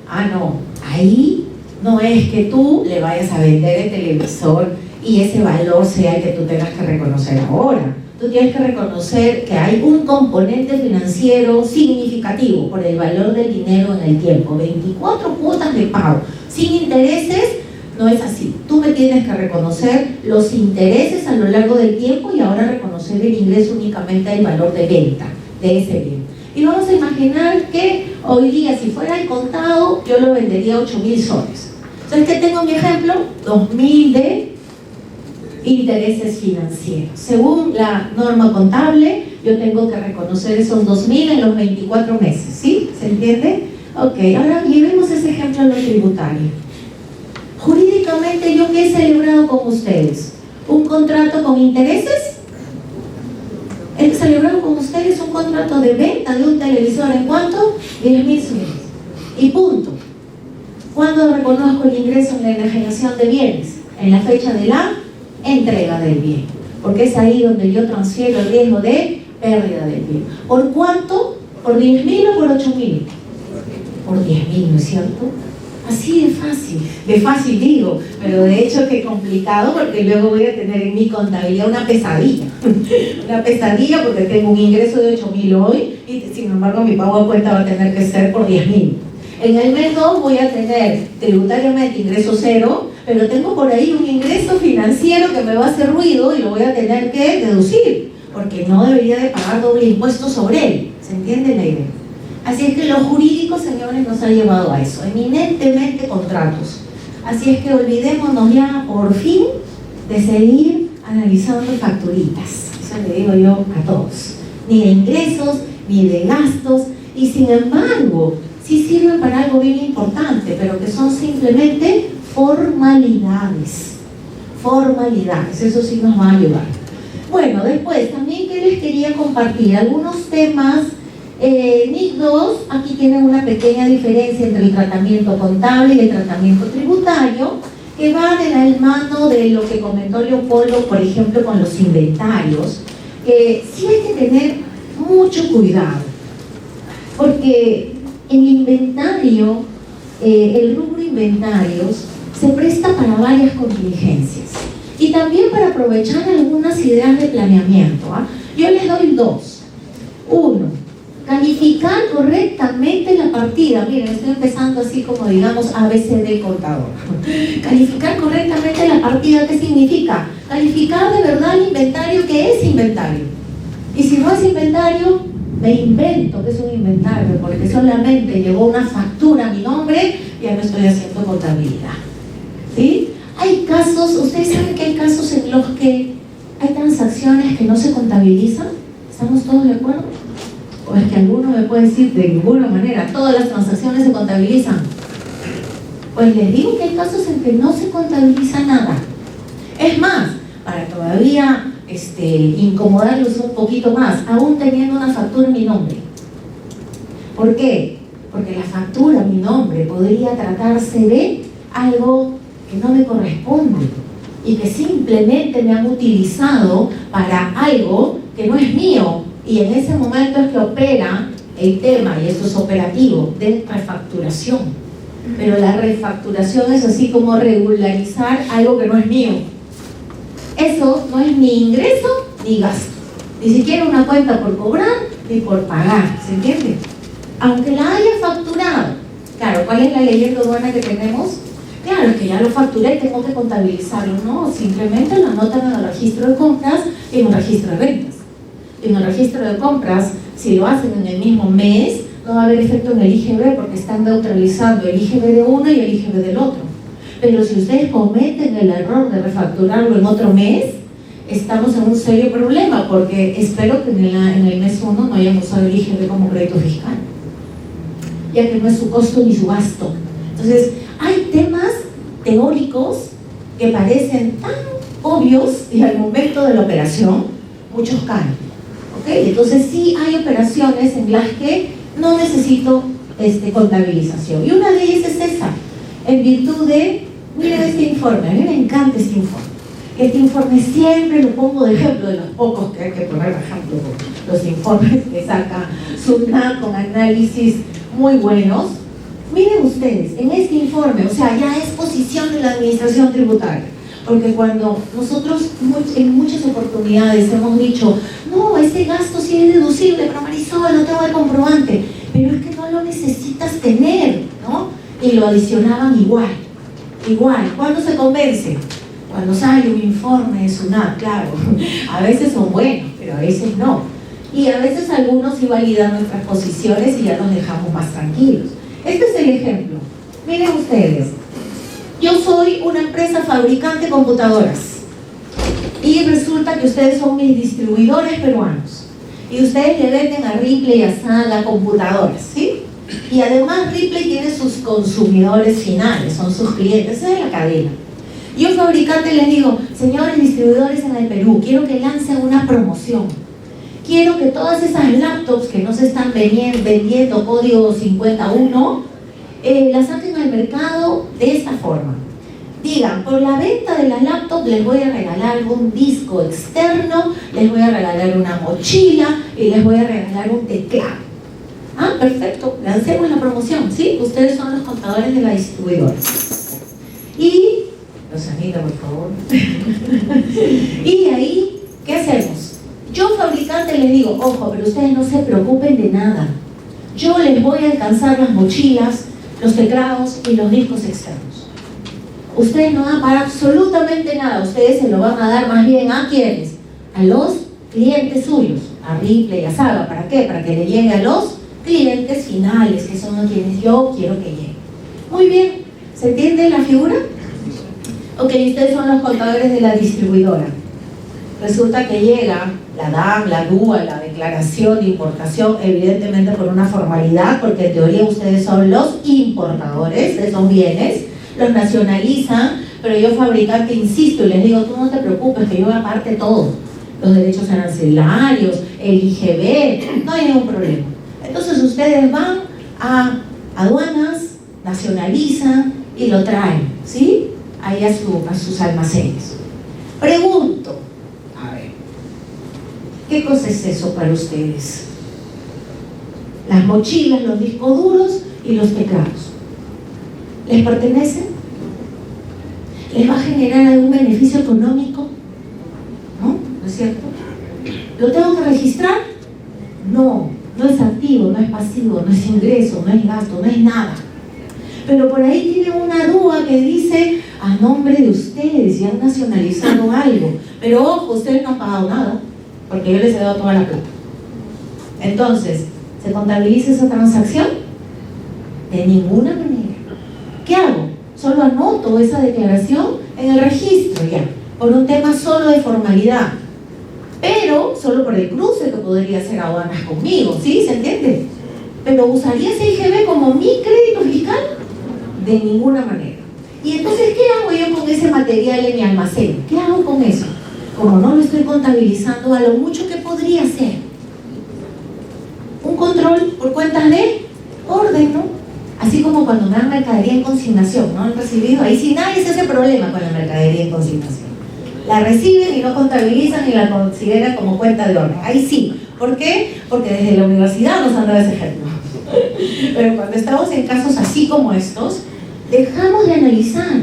Ah, no, ahí no es que tú le vayas a vender el televisor y ese valor sea el que tú tengas que reconocer ahora. tú tienes que reconocer que hay un componente financiero significativo por el valor del dinero en el tiempo. 24 cuotas de pago sin intereses, no es así. Tú me tienes que reconocer los intereses a lo largo del tiempo y ahora reconocer el ingreso únicamente del valor de venta de ese bien. Y vamos a imaginar que hoy día, si fuera el contado, yo lo vendería 8.000 soles. Entonces, ¿qué tengo en mi ejemplo? 2.000 de intereses financieros. Según la norma contable, yo tengo que reconocer esos 2.000 en los 24 meses, ¿sí? ¿Se entiende? Ok, ahora llevemos ese ejemplo a lo tributario. Jurídicamente, ¿yo qué he celebrado con ustedes? ¿Un contrato con intereses? He celebrado con ustedes un contrato de venta de un televisor. ¿En cuánto? 10.000 soles. Y punto. ¿Cuándo reconozco el ingreso en la enajenación de bienes? En la fecha de la entrega del bien, porque es ahí donde yo transfiero el riesgo de pérdida del bien. ¿Por cuánto? ¿Por 10.000 o por 8.000? Por 10.000, ¿no es cierto? Así de fácil digo, pero de hecho que complicado, porque luego voy a tener en mi contabilidad una pesadilla una pesadilla porque tengo un ingreso de 8.000 hoy y sin embargo mi pago a cuenta va a tener que ser por 10.000. En el mes 2 voy a tener tributariamente ingreso cero, pero tengo por ahí un ingreso financiero que me va a hacer ruido y lo voy a tener que deducir, porque no debería de pagar doble impuesto sobre él. ¿Se entiende la idea? Así es que lo jurídico, señores, nos ha llevado a eso, eminentemente contratos. Así es que olvidémonos ya, por fin, de seguir analizando facturitas. Eso le digo yo a todos. Ni de ingresos, ni de gastos, y sin embargo, sí sirven para algo bien importante, pero que son simplemente formalidades. Formalidades, eso sí nos va a ayudar. Bueno, después, también que les quería compartir algunos temas. NIC 2, aquí tienen una pequeña diferencia entre el tratamiento contable y el tratamiento tributario, que va de la mano de lo que comentó Leopoldo, por ejemplo, con los inventarios, que sí hay que tener mucho cuidado, porque el inventario, el rubro inventarios, se presta para varias contingencias y también para aprovechar algunas ideas de planeamiento. Yo les doy dos. Uno, calificar correctamente la partida. Miren, estoy empezando así como digamos ABCD contador. Calificar correctamente la partida, ¿qué significa? Calificar de verdad el inventario que es inventario. Y si no es inventario, me invento que es un inventario, porque solamente llegó una factura a mi nombre, ya no estoy haciendo contabilidad. ¿Sí? Hay casos, ustedes saben que hay casos en los que hay transacciones que no se contabilizan. ¿Estamos todos de acuerdo? ¿O es que alguno me puede decir de ninguna manera todas las transacciones se contabilizan? Pues les digo que hay casos en que no se contabiliza nada. Es más, para todavía incomodarlos un poquito más, aún teniendo una factura en mi nombre. ¿Por qué? Porque la factura en mi nombre podría tratarse de algo que no me corresponde y que simplemente me han utilizado para algo que no es mío. Y en ese momento es que opera el tema, y esto es operativo, de refacturación. Pero la refacturación es así como regularizar algo que no es mío. Eso no es ni ingreso ni gasto. Ni siquiera una cuenta por cobrar ni por pagar. ¿Se entiende? Aunque la haya facturado. Claro, ¿cuál es la leyenda urbana que tenemos? Claro, es que ya lo facturé, tengo que contabilizarlo. No, simplemente lo anotan en el registro de compras y en el registro de ventas. En el registro de compras, si lo hacen en el mismo mes, no va a haber efecto en el IGB porque están neutralizando el IGB de uno y el IGB del otro. Pero si ustedes cometen el error de refacturarlo en otro mes, estamos en un serio problema, porque espero que en el mes 1 no hayan usado el IGB como crédito fiscal, ya que no es su costo ni su gasto. Entonces, hay temas teóricos que parecen tan obvios y al momento de la operación, muchos caen. ¿Okay? Entonces sí hay operaciones en las que no necesito contabilización. Y una de ellas es esa, en virtud de, miren este informe, a mí me encanta este informe. Este informe siempre lo pongo de ejemplo, de los pocos que hay que poner de ejemplo, los informes que saca SUNAT con análisis muy buenos. Miren ustedes, en este informe, o sea, ya es posición de la administración tributaria. Porque cuando nosotros en muchas oportunidades hemos dicho, no, ese gasto sí es deducible, pero Marisol, no tengo el comprobante, pero es que no lo necesitas tener, ¿no? Y lo adicionaban igual. ¿Cuándo se convence? Cuando sale un informe de SUNAT, claro, a veces son buenos, pero a veces no. Y a veces algunos sí validan nuestras posiciones y ya nos dejamos más tranquilos. Este es el ejemplo. Miren ustedes, yo soy una empresa fabricante de computadoras y resulta que ustedes son mis distribuidores peruanos y ustedes le venden a Ripley y a Saga computadoras, ¿sí? Y además Ripley tiene sus consumidores finales, son sus clientes, esa es la cadena. Yo fabricante les digo, señores distribuidores en el Perú, quiero que lancen una promoción. Quiero que todas esas laptops que no se están vendiendo código 51, las saquen al mercado de esta forma. Digan, por la venta de las laptops les voy a regalar un disco externo, les voy a regalar una mochila y les voy a regalar un teclado. Ah, perfecto, lancemos la promoción, ¿sí? Ustedes son los contadores de la distribuidora. Y, los anita, por favor. Y ahí, ¿qué hacemos? Yo fabricante les digo, ojo, pero ustedes no se preocupen de nada. Yo les voy a alcanzar las mochilas, los teclados y los discos externos. Ustedes no van a pagar absolutamente nada, ustedes se lo van a dar más bien a ¿quiénes? A los clientes suyos, a Ripley, a Saga. ¿Para qué? Para que le llegue a los clientes finales, que son a quienes yo quiero que llegue. Muy bien, ¿se entiende la figura? Ok, ustedes son los contadores de la distribuidora. Resulta que llega la DAM, la DUA, la declaración de importación, evidentemente por una formalidad, porque en teoría ustedes son los importadores de esos bienes, los nacionalizan, pero yo fabricante insisto y les digo, tú no te preocupes, que yo aparte todo, los derechos arancelarios, el IGB, no hay ningún problema. Entonces ustedes van a aduanas, nacionalizan y lo traen, ¿sí? Ahí a sus almacenes. Pregunto, a ver, ¿qué cosa es eso para ustedes? Las mochilas, los discos duros y los teclados. ¿Les pertenecen? ¿Les va a generar algún beneficio económico? ¿No? ¿No es cierto? ¿Lo tengo que registrar? No, no es activo, no es pasivo, no es ingreso, no es gasto, no es nada. Pero por ahí tienen una DUA que dice a nombre de ustedes y han nacionalizado algo. Pero ojo, ustedes no han pagado nada, porque yo les he dado toda la plata. Entonces, ¿se contabiliza esa transacción? De ninguna manera. ¿Qué hago? Solo anoto esa declaración en el registro ya, por un tema solo de formalidad. Pero solo por el cruce que podría hacer aduanas conmigo, ¿sí? ¿Se entiende? Pero ¿usaría ese IGB como mi crédito fiscal? De ninguna manera. Y entonces, ¿qué hago yo con ese material en mi almacén? ¿Qué hago con eso? Como no lo estoy contabilizando, a lo mucho que podría ser un control por cuentas de orden, ¿no? Así como cuando me dan mercadería en consignación, ¿no? Han recibido, ahí sí nadie se hace problema con la mercadería en consignación. La reciben y no contabilizan y la consideran como cuenta de orden. Ahí sí. ¿Por qué? Porque desde la universidad nos han dado ese ejemplo. Pero cuando estamos en casos así como estos, dejamos de analizar.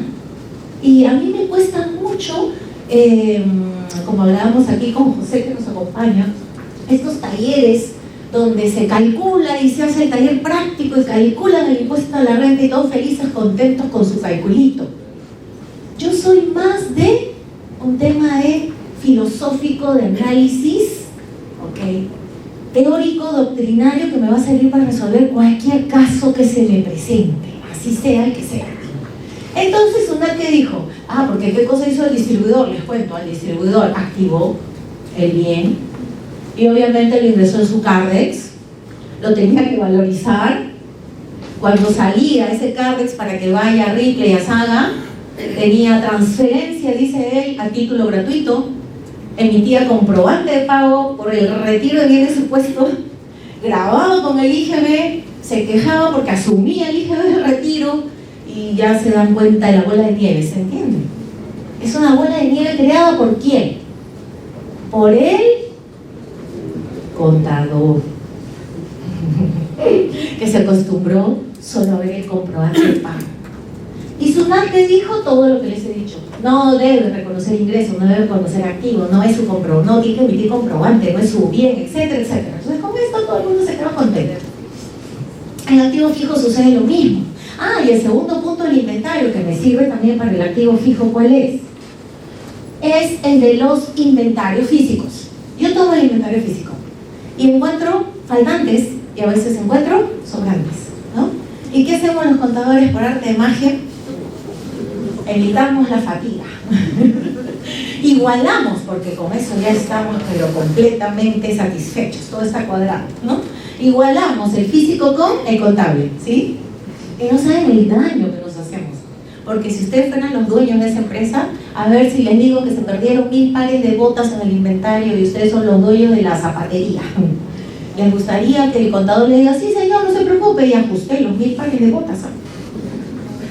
Y a mí me cuesta mucho, como hablábamos aquí con José que nos acompaña, estos talleres donde se calcula y se hace el taller práctico y calculan el impuesto a la renta y todos felices, contentos con su calculito. Yo soy más de un tema de filosófico, de análisis, ¿ok? Teórico, doctrinario, que me va a servir para resolver cualquier caso que se me presente, así sea el que sea. Entonces una que dijo, porque ¿qué cosa hizo el distribuidor? Les cuento, el distribuidor activó el bien y obviamente lo ingresó en su Cardex, lo tenía que valorizar. Cuando salía ese Cardex para que vaya a Ripley, a Saga, tenía transferencia, dice él, a título gratuito, emitía comprobante de pago por el retiro de bienes supuestos, grabado con el IGB, se quejaba porque asumía el IGB del retiro y ya se dan cuenta de la bola de nieve, ¿se entiende? Es una bola de nieve creada ¿por quién? Por el contador, que se acostumbró solo a ver el comprobante de pago. Y SUNAT te dijo todo lo que les he dicho. No debe reconocer ingresos, no debe reconocer activos, no es su comprobante, no tiene que emitir comprobante, no es su bien, etcétera, etcétera. Entonces con esto todo el mundo se queda contento. En activo fijo sucede lo mismo. Y el segundo punto del inventario que me sirve también para el activo fijo, ¿cuál es? Es el de los inventarios físicos. Yo tomo el inventario físico y encuentro faltantes y a veces encuentro sobrantes, ¿no? ¿Y qué hacemos los contadores por arte de magia? Evitamos la fatiga. Igualamos, porque con eso ya estamos pero completamente satisfechos, todo está cuadrado, ¿no? Igualamos el físico con el contable, ¿sí? Que no saben el daño que nos hacemos. Porque si ustedes fueran los dueños de esa empresa, a ver si les digo que se perdieron 1000 pares de botas en el inventario y ustedes son los dueños de la zapatería. ¿Les gustaría que el contador le diga, sí señor, no se preocupe, y ajusté los 1000 pares de botas?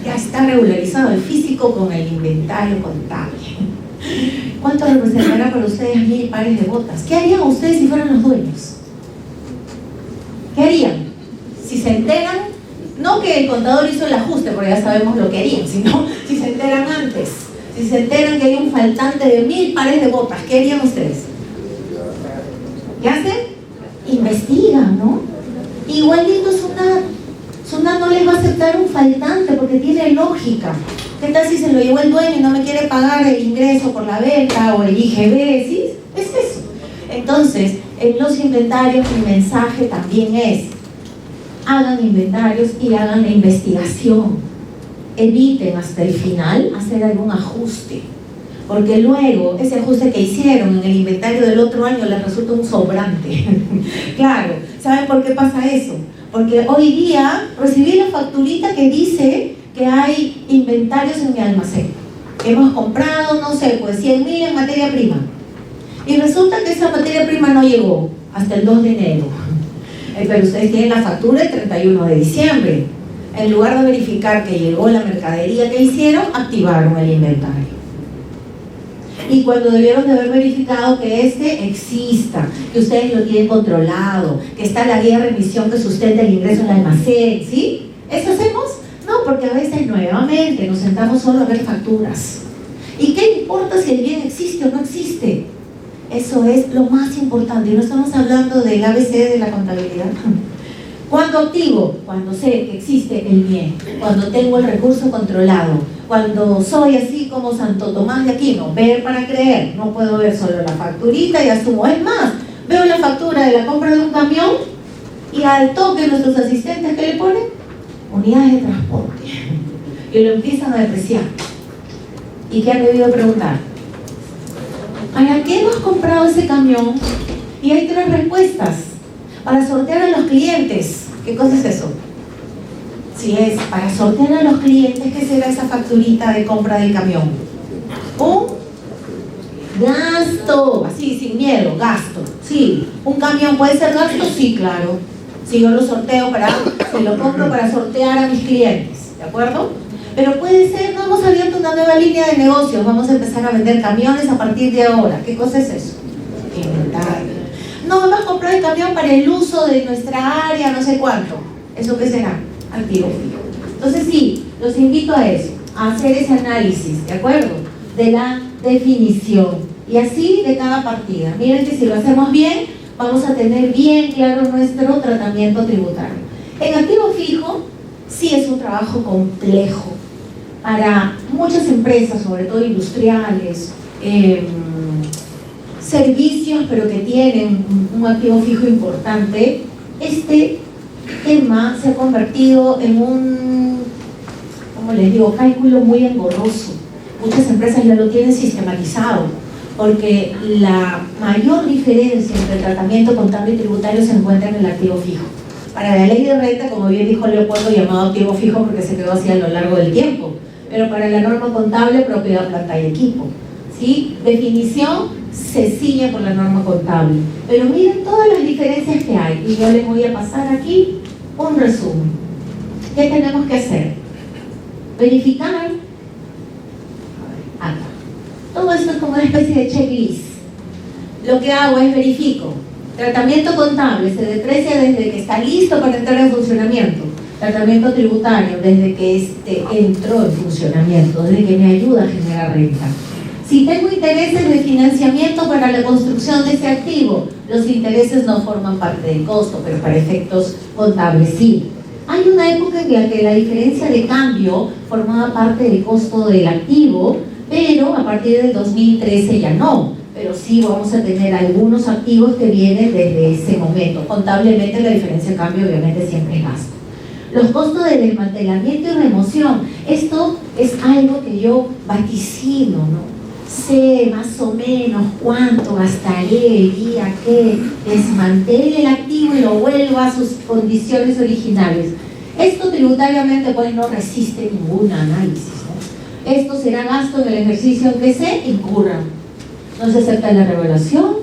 Ya está regularizado el físico con el inventario contable. ¿Cuánto representará para ustedes 1000 pares de botas? ¿Qué harían ustedes si fueran los dueños? ¿Qué harían? Si se enteran, no que el contador hizo el ajuste, porque ya sabemos lo que harían, sino si se enteran antes, si se enteran que hay un faltante de 1000 pares de botas, ¿qué harían ustedes? ¿Qué hacen? Investigan, ¿no? Igualito SUNAT no les va a aceptar un faltante porque tiene lógica. ¿Qué tal si se lo llevó el dueño y no me quiere pagar el ingreso por la venta o el IGB? ¿Sí? Es eso. Entonces, en los inventarios mi mensaje también es: hagan inventarios y hagan la investigación. Eviten hasta el final hacer algún ajuste, porque luego ese ajuste que hicieron en el inventario del otro año les resulta un sobrante. Claro, ¿saben por qué pasa eso? Porque hoy día recibí la facturita que dice que hay inventarios en mi almacén. Hemos comprado, no sé, pues 100.000 en materia prima. Y resulta que esa materia prima no llegó hasta el 2 de enero. Pero ustedes tienen la factura el 31 de diciembre. En lugar de verificar que llegó la mercadería que hicieron, activaron el inventario. Y cuando debieron de haber verificado que este exista, que ustedes lo tienen controlado, que está la guía de remisión que sustenta el ingreso en el almacén, ¿sí? ¿Eso hacemos? No, porque a veces nuevamente nos sentamos solo a ver facturas. ¿Y qué importa si el bien existe o no existe? Eso es lo más importante. Y no estamos hablando del ABC de la contabilidad. ¿Cuándo activo? Cuando sé que existe el bien, cuando tengo el recurso controlado, cuando soy así como Santo Tomás de Aquino, ver para creer. No puedo ver solo la facturita y asumo. Es más, veo la factura de la compra de un camión y al toque nuestros asistentes, ¿qué le ponen? Unidades de transporte. Y lo empiezan a depreciar. ¿Y qué han debido preguntar? ¿Para qué hemos comprado ese camión? Y hay 3 respuestas. Para sortear a los clientes. ¿Qué cosa es eso? Si es para sortear a los clientes, ¿qué será esa facturita de compra del camión? Un gasto. Así, sin miedo, gasto. Sí. ¿Un camión puede ser gasto? Sí, claro. Si yo lo sorteo se lo compro para sortear a mis clientes. ¿De acuerdo? Pero puede ser, no hemos abierto una nueva línea de negocios, vamos a empezar a vender camiones a partir de ahora. ¿Qué cosa es eso? Inventario. No, hemos comprado el camión para el uso de nuestra área, no sé cuánto. ¿Eso qué será? Activo fijo. Entonces sí, los invito a eso, a hacer ese análisis, ¿de acuerdo? De la definición. Y así de cada partida. Miren que si lo hacemos bien, vamos a tener bien claro nuestro tratamiento tributario. En activo fijo, sí es un trabajo complejo. Para muchas empresas, sobre todo industriales, servicios, pero que tienen un activo fijo importante, este tema se ha convertido en un, como les digo, cálculo muy engorroso. Muchas empresas ya lo tienen sistematizado, porque la mayor diferencia entre el tratamiento contable y tributario se encuentra en el activo fijo. Para la ley de renta, como bien dijo Leopoldo, llamado activo fijo porque se quedó así a lo largo del tiempo, pero para la norma contable, propiedad, planta y equipo, ¿sí? Definición se ciñe por la norma contable, pero miren todas las diferencias que hay, y yo les voy a pasar aquí un resumen. ¿Qué tenemos que hacer? Verificar acá. Todo esto es como una especie de checklist. Lo que hago es verifico. Tratamiento contable se deprecia desde que está listo para entrar en funcionamiento. tratamiento tributario, desde que entró en funcionamiento, desde que me ayuda a generar renta. Si tengo intereses de financiamiento para la construcción de ese activo, los intereses no forman parte del costo, pero para efectos contables sí. Hay una época en la que la diferencia de cambio formaba parte del costo del activo, pero a partir del 2013 ya no. Pero sí vamos a tener algunos activos que vienen desde ese momento. Contablemente la diferencia de cambio obviamente siempre es gasto. Los costos de desmantelamiento y remoción, esto es algo que yo vaticino, ¿no? Sé más o menos cuánto gastaré el día que desmantele el activo y lo vuelva a sus condiciones originales. Esto tributariamente pues no resiste ningún análisis, ¿no? Esto será gasto en el ejercicio en que se incurra. No se acepta la revelación.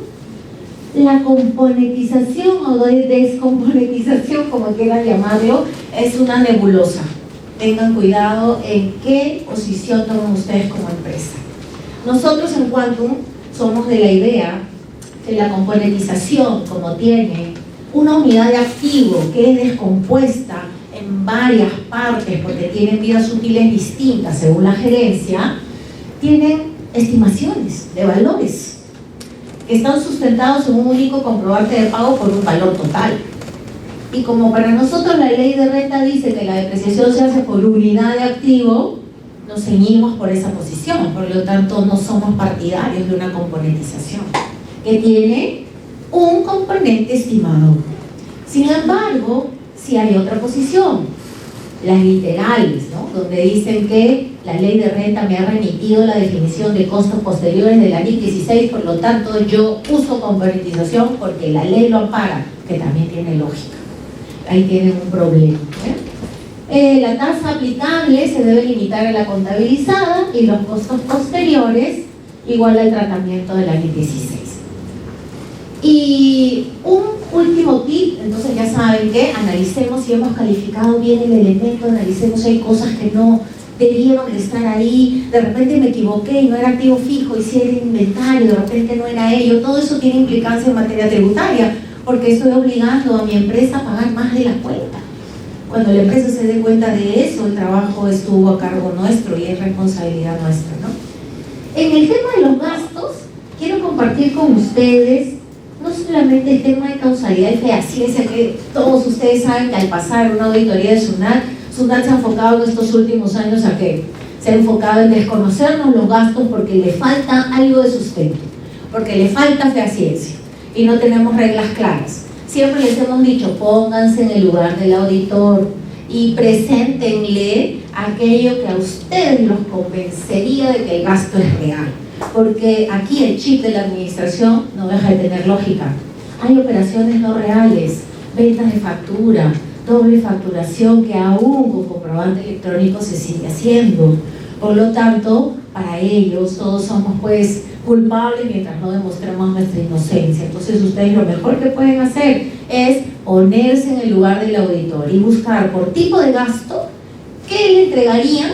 La componentización o descomponentización, como quieran llamarlo, es una nebulosa. Tengan cuidado en qué posición toman ustedes como empresa. Nosotros en Quantum somos de la idea que la componentización, como tiene una unidad de activo que es descompuesta en varias partes porque tienen vidas útiles distintas según la gerencia, tienen estimaciones de valores que están sustentados en un único comprobante de pago por un valor total. Y como para nosotros la ley de renta dice que la depreciación se hace por unidad de activo, nos ceñimos por esa posición, por lo tanto no somos partidarios de una componentización que tiene un componente estimado. Sin embargo, si hay otra posición, las literales, ¿no? Donde dicen que la ley de renta me ha remitido la definición de costos posteriores de la NIC 16, por lo tanto yo uso componentización porque la ley lo ampara, que también tiene lógica. Ahí tienen un problema, la tasa aplicable se debe limitar a la contabilizada y los costos posteriores igual al tratamiento de la NIC 16. Y un último tip, entonces ya saben que analicemos si hemos calificado bien el elemento, analicemos si hay cosas que no debieron estar ahí, de repente me equivoqué y no era activo fijo, y si era inventario, de repente no era ello. Todo eso tiene implicancia en materia tributaria, porque estoy obligando a mi empresa a pagar más de la cuenta. Cuando la empresa se dé cuenta de eso, el trabajo estuvo a cargo nuestro y es responsabilidad nuestra, ¿no? En el tema de los gastos, quiero compartir con ustedes no solamente el tema de causalidad y fehaciencia, que todos ustedes saben que al pasar una auditoría de SUNAT se ha enfocado en estos últimos años a qué? Se ha enfocado en desconocernos los gastos porque le falta algo de sustento, porque le falta fehaciencia y no tenemos reglas claras. Siempre les hemos dicho, pónganse en el lugar del auditor y preséntenle aquello que a ustedes los convencería de que el gasto es real. Porque aquí el chip de la administración no deja de tener lógica. Hay operaciones no reales, ventas de factura, doble facturación que aún con comprobante electrónico se sigue haciendo. Por lo tanto, para ellos todos somos pues culpables mientras no demostremos nuestra inocencia. Entonces ustedes lo mejor que pueden hacer es ponerse en el lugar del auditor y buscar por tipo de gasto qué le entregarían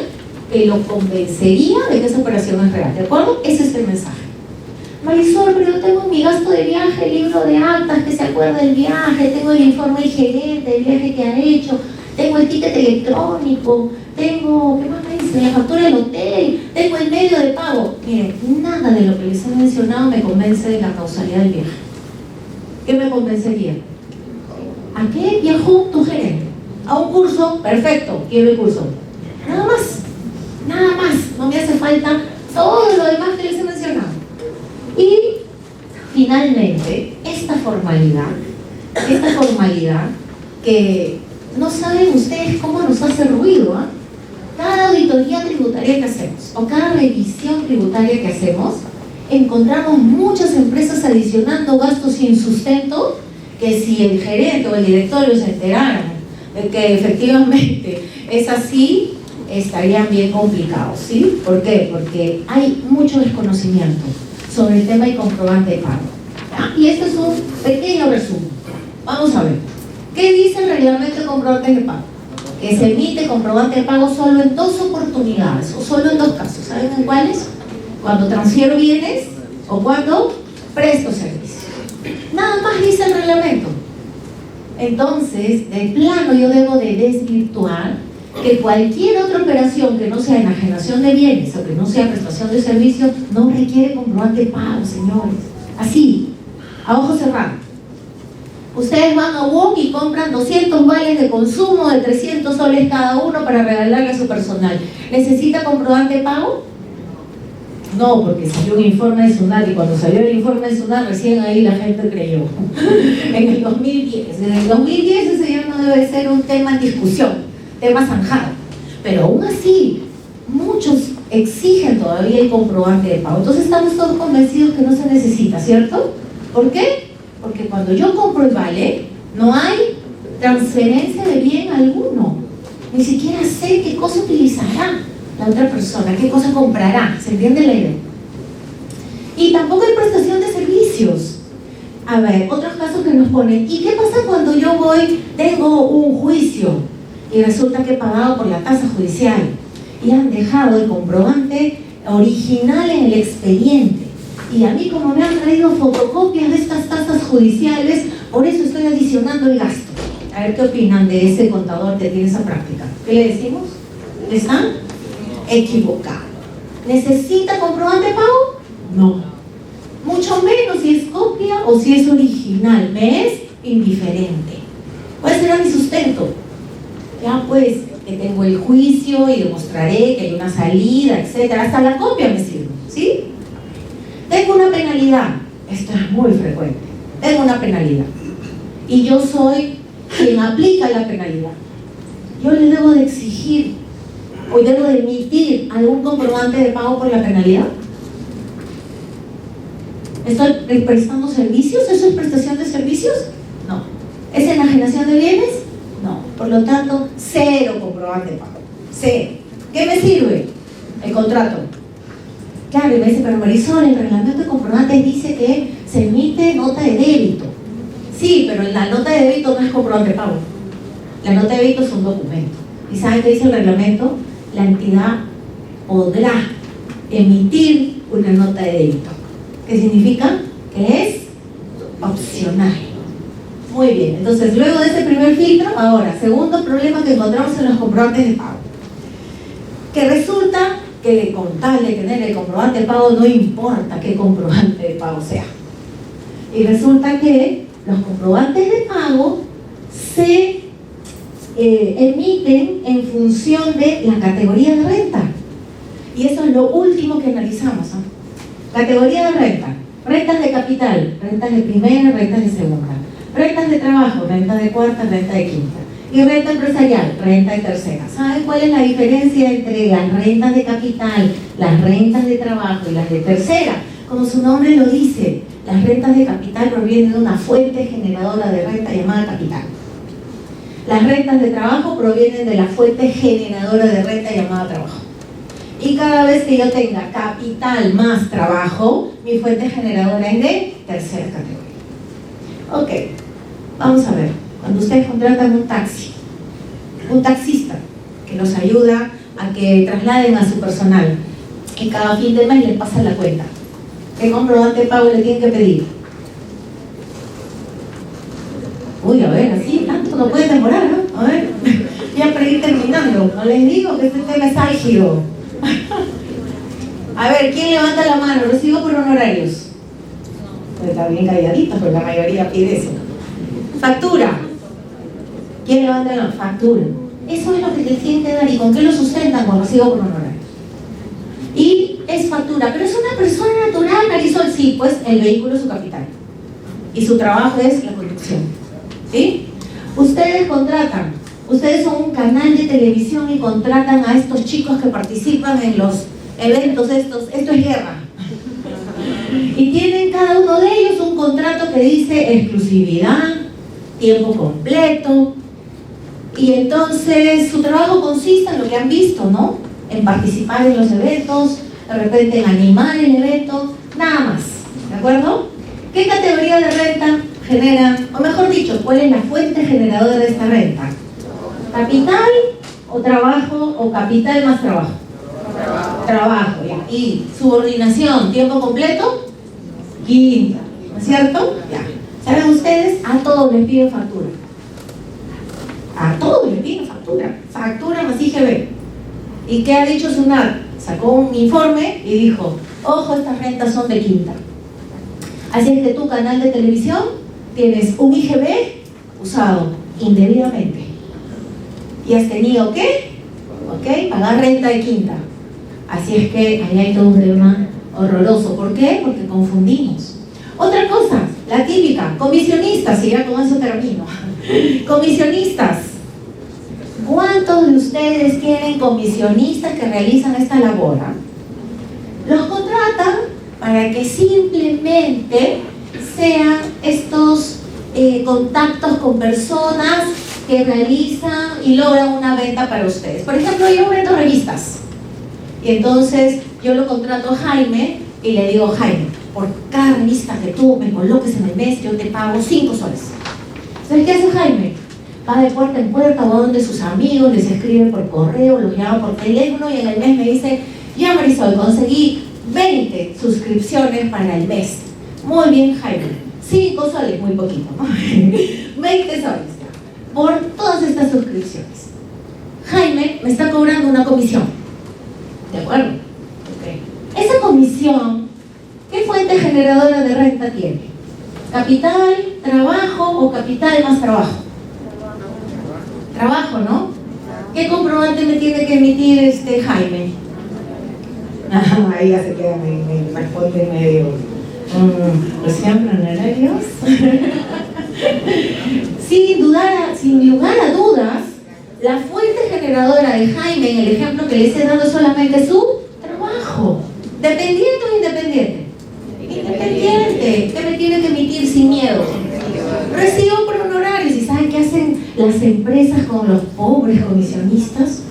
que lo convencería de que esa operación es real. ¿De acuerdo? Ese es el mensaje. Marisol, pero yo tengo mi gasto de viaje, el libro de actas que se acuerda del viaje, tengo el informe del gerente del viaje que ha hecho, tengo el ticket electrónico, tengo, ¿qué más me dice? La factura del hotel, tengo el medio de pago. Miren, nada de lo que les he mencionado me convence de la causalidad del viaje. ¿Qué me convencería? ¿A qué viajó tu gerente? ¿A un curso? Perfecto, quiero el curso. Nada más, nada más. No me hace falta todo lo demás que les he mencionado. Y finalmente, esta formalidad que no saben ustedes cómo nos hace ruido, ¿eh? Cada auditoría tributaria que hacemos o cada revisión tributaria que hacemos, encontramos muchas empresas adicionando gastos sin sustento, que si el gerente o el directorio se enteraran de que efectivamente es así, estarían bien complicados, ¿sí? ¿Por qué? Porque hay mucho desconocimiento sobre el tema y comprobante de pago, ¿ya? Y este es un pequeño resumen. Vamos a ver. ¿Qué dice el reglamento de comprobantes de pago? Que se emite comprobante de pago solo en 2 oportunidades o solo en 2 casos. ¿Saben en cuáles? Cuando transfiero bienes o cuando presto servicios. Nada más dice el reglamento. Entonces, de plano yo debo de desvirtuar que cualquier otra operación que no sea enajenación de bienes o que no sea prestación de servicios no requiere comprobante de pago, señores. Así, a ojo cerrado. Ustedes van a WOM y compran 200 vales de consumo de 300 soles cada uno para regalarle a su personal. ¿Necesita comprobante de pago? No, porque salió un informe de SUNAT y cuando salió el informe de SUNAT recién ahí la gente creyó. En el 2010. En el 2010 ese ya no debe ser un tema en discusión, tema zanjado. Pero aún así, muchos exigen todavía el comprobante de pago. Entonces estamos todos convencidos que no se necesita, ¿cierto? ¿Por qué? Porque cuando yo compro el vale, no hay transferencia de bien alguno. Ni siquiera sé qué cosa utilizará la otra persona, qué cosa comprará. ¿Se entiende la idea? Y tampoco hay prestación de servicios. A ver, otros casos que nos ponen. ¿Y qué pasa cuando yo tengo un juicio y resulta que he pagado por la tasa judicial y han dejado el comprobante original en el expediente? Y a mí, como me han traído fotocopias de estas tasas judiciales, por eso estoy adicionando el gasto. A ver qué opinan de ese contador que tiene esa práctica. ¿Qué le decimos? ¿Están equivocados? ¿Necesita comprobante de pago? No. Mucho menos si es copia o si es original. Me es indiferente. ¿Cuál será mi sustento? Ya pues, que tengo el juicio y demostraré que hay una salida, etcétera. Hasta la copia me sirve, ¿sí? Tengo una penalidad. Esto es muy frecuente. Tengo una penalidad. Y yo soy quien aplica la penalidad. Yo le debo de exigir o debo de emitir algún comprobante de pago por la penalidad. ¿Estoy prestando servicios? ¿Eso es prestación de servicios? No. ¿Es enajenación de bienes? No. Por lo tanto, cero comprobante de pago. Cero. ¿Qué me sirve? El contrato. Claro, y me dice, pero Marisol, el reglamento de comprobantes dice que se emite nota de débito. Sí, pero la nota de débito no es comprobante de pago. La nota de débito es un documento. ¿Y saben qué dice el reglamento? La entidad podrá emitir una nota de débito. ¿Qué significa? Que es opcional. Muy bien, entonces luego de ese primer filtro, ahora, segundo problema que encontramos en los comprobantes de pago. Que resulta que con tal de tener el comprobante de pago no importa qué comprobante de pago sea. Y resulta que los comprobantes de pago se emiten en función de la categoría de renta. Y eso es lo último que analizamos, ¿eh? Categoría de renta: rentas de capital, rentas de primera, rentas de segunda, rentas de trabajo, renta de cuarta, renta de quinta, y renta empresarial, renta de tercera. ¿Saben cuál es la diferencia entre las rentas de capital, las rentas de trabajo y las de tercera? Como su nombre lo dice, las rentas de capital provienen de una fuente generadora de renta llamada capital. Las rentas de trabajo provienen de la fuente generadora de renta llamada trabajo. Y cada vez que yo tenga capital más trabajo, mi fuente generadora es de tercera categoría. Ok, vamos a ver. Cuando ustedes contratan un taxi, un taxista que los ayuda a que trasladen a su personal, y cada fin de mes les pasa la cuenta, ¿qué comprobante de pago le tienen que pedir? Uy, a ver, así tanto no puede demorar, ¿no? A ver, ya para ir terminando. No les digo que este tema es álgido. A ver, ¿quién levanta la mano? Recibo por honorarios. Pues está bien calladito, pero la mayoría pide eso. Factura. ¿Quién levanta la mano? Factura. Eso es lo que te tienen que dar. ¿Y con qué lo sustentan? Con recibo por honorarios. Y es factura. Pero es una persona natural, Marisol. Sí, pues el vehículo es su capital. Y su trabajo es la conducción. ¿Sí? Ustedes contratan. Ustedes son un canal de televisión y contratan a estos chicos que participan en los eventos estos. Esto es guerra. Y tienen cada uno de ellos un contrato que dice exclusividad, tiempo completo. Y entonces su trabajo consiste en lo que han visto, ¿no? En participar en los eventos, de repente en animar el evento, nada más. ¿De acuerdo? ¿Qué categoría de renta generan? O mejor dicho, ¿cuál es la fuente generadora de esta renta? ¿Capital o trabajo o capital más trabajo? Trabajo, ya. Y subordinación, tiempo completo, quinta, ¿no es cierto? Ya. ¿Saben ustedes? A todos les piden factura. vino, factura más IGB. ¿Y qué ha dicho SUNAT? Sacó un informe y dijo, ojo, estas rentas son de quinta. Así es que tu canal de televisión tienes un IGB usado indebidamente. ¿Y has tenido qué? ¿Ok? Pagar renta de quinta. Así es que ahí hay todo un tema horroroso. ¿Por qué? Porque confundimos. Otra cosa, la típica, comisionistas, y ya con eso termino. Comisionistas. ¿Cuántos de ustedes tienen comisionistas que realizan esta labor? Los contratan para que simplemente sean estos contactos con personas que realizan y logran una venta para ustedes. Por ejemplo, yo vendo revistas y entonces yo lo contrato a Jaime y le digo, Jaime, por cada revista que tú me coloques en el mes, yo te pago 5 soles. ¿Sabes qué hace Jaime? Va de puerta en puerta, va donde sus amigos, les escribe por correo, los llama por teléfono y en el mes me dice, ya Marisol, conseguí 20 suscripciones para el mes. Muy bien, Jaime. 5 soles, muy poquito, ¿no? 20 soles por todas estas suscripciones. Jaime me está cobrando una comisión. ¿De acuerdo? Okay. Esa comisión, ¿qué fuente generadora de renta tiene? ¿Capital, trabajo o capital más trabajo? Trabajo, ¿no? ¿Qué comprobante me tiene que emitir Jaime? Ahí ya se queda, me responde medio. ¿Recién honorarios? Sin lugar a dudas, la fuente generadora de Jaime, en el ejemplo que les he dado, es solamente su trabajo. ¿Dependiente o independiente? Independiente. ¿Qué me tiene que emitir sin miedo? Recibo por honorarios. ¿Y saben qué hacen las empresas con los pobres comisionistas?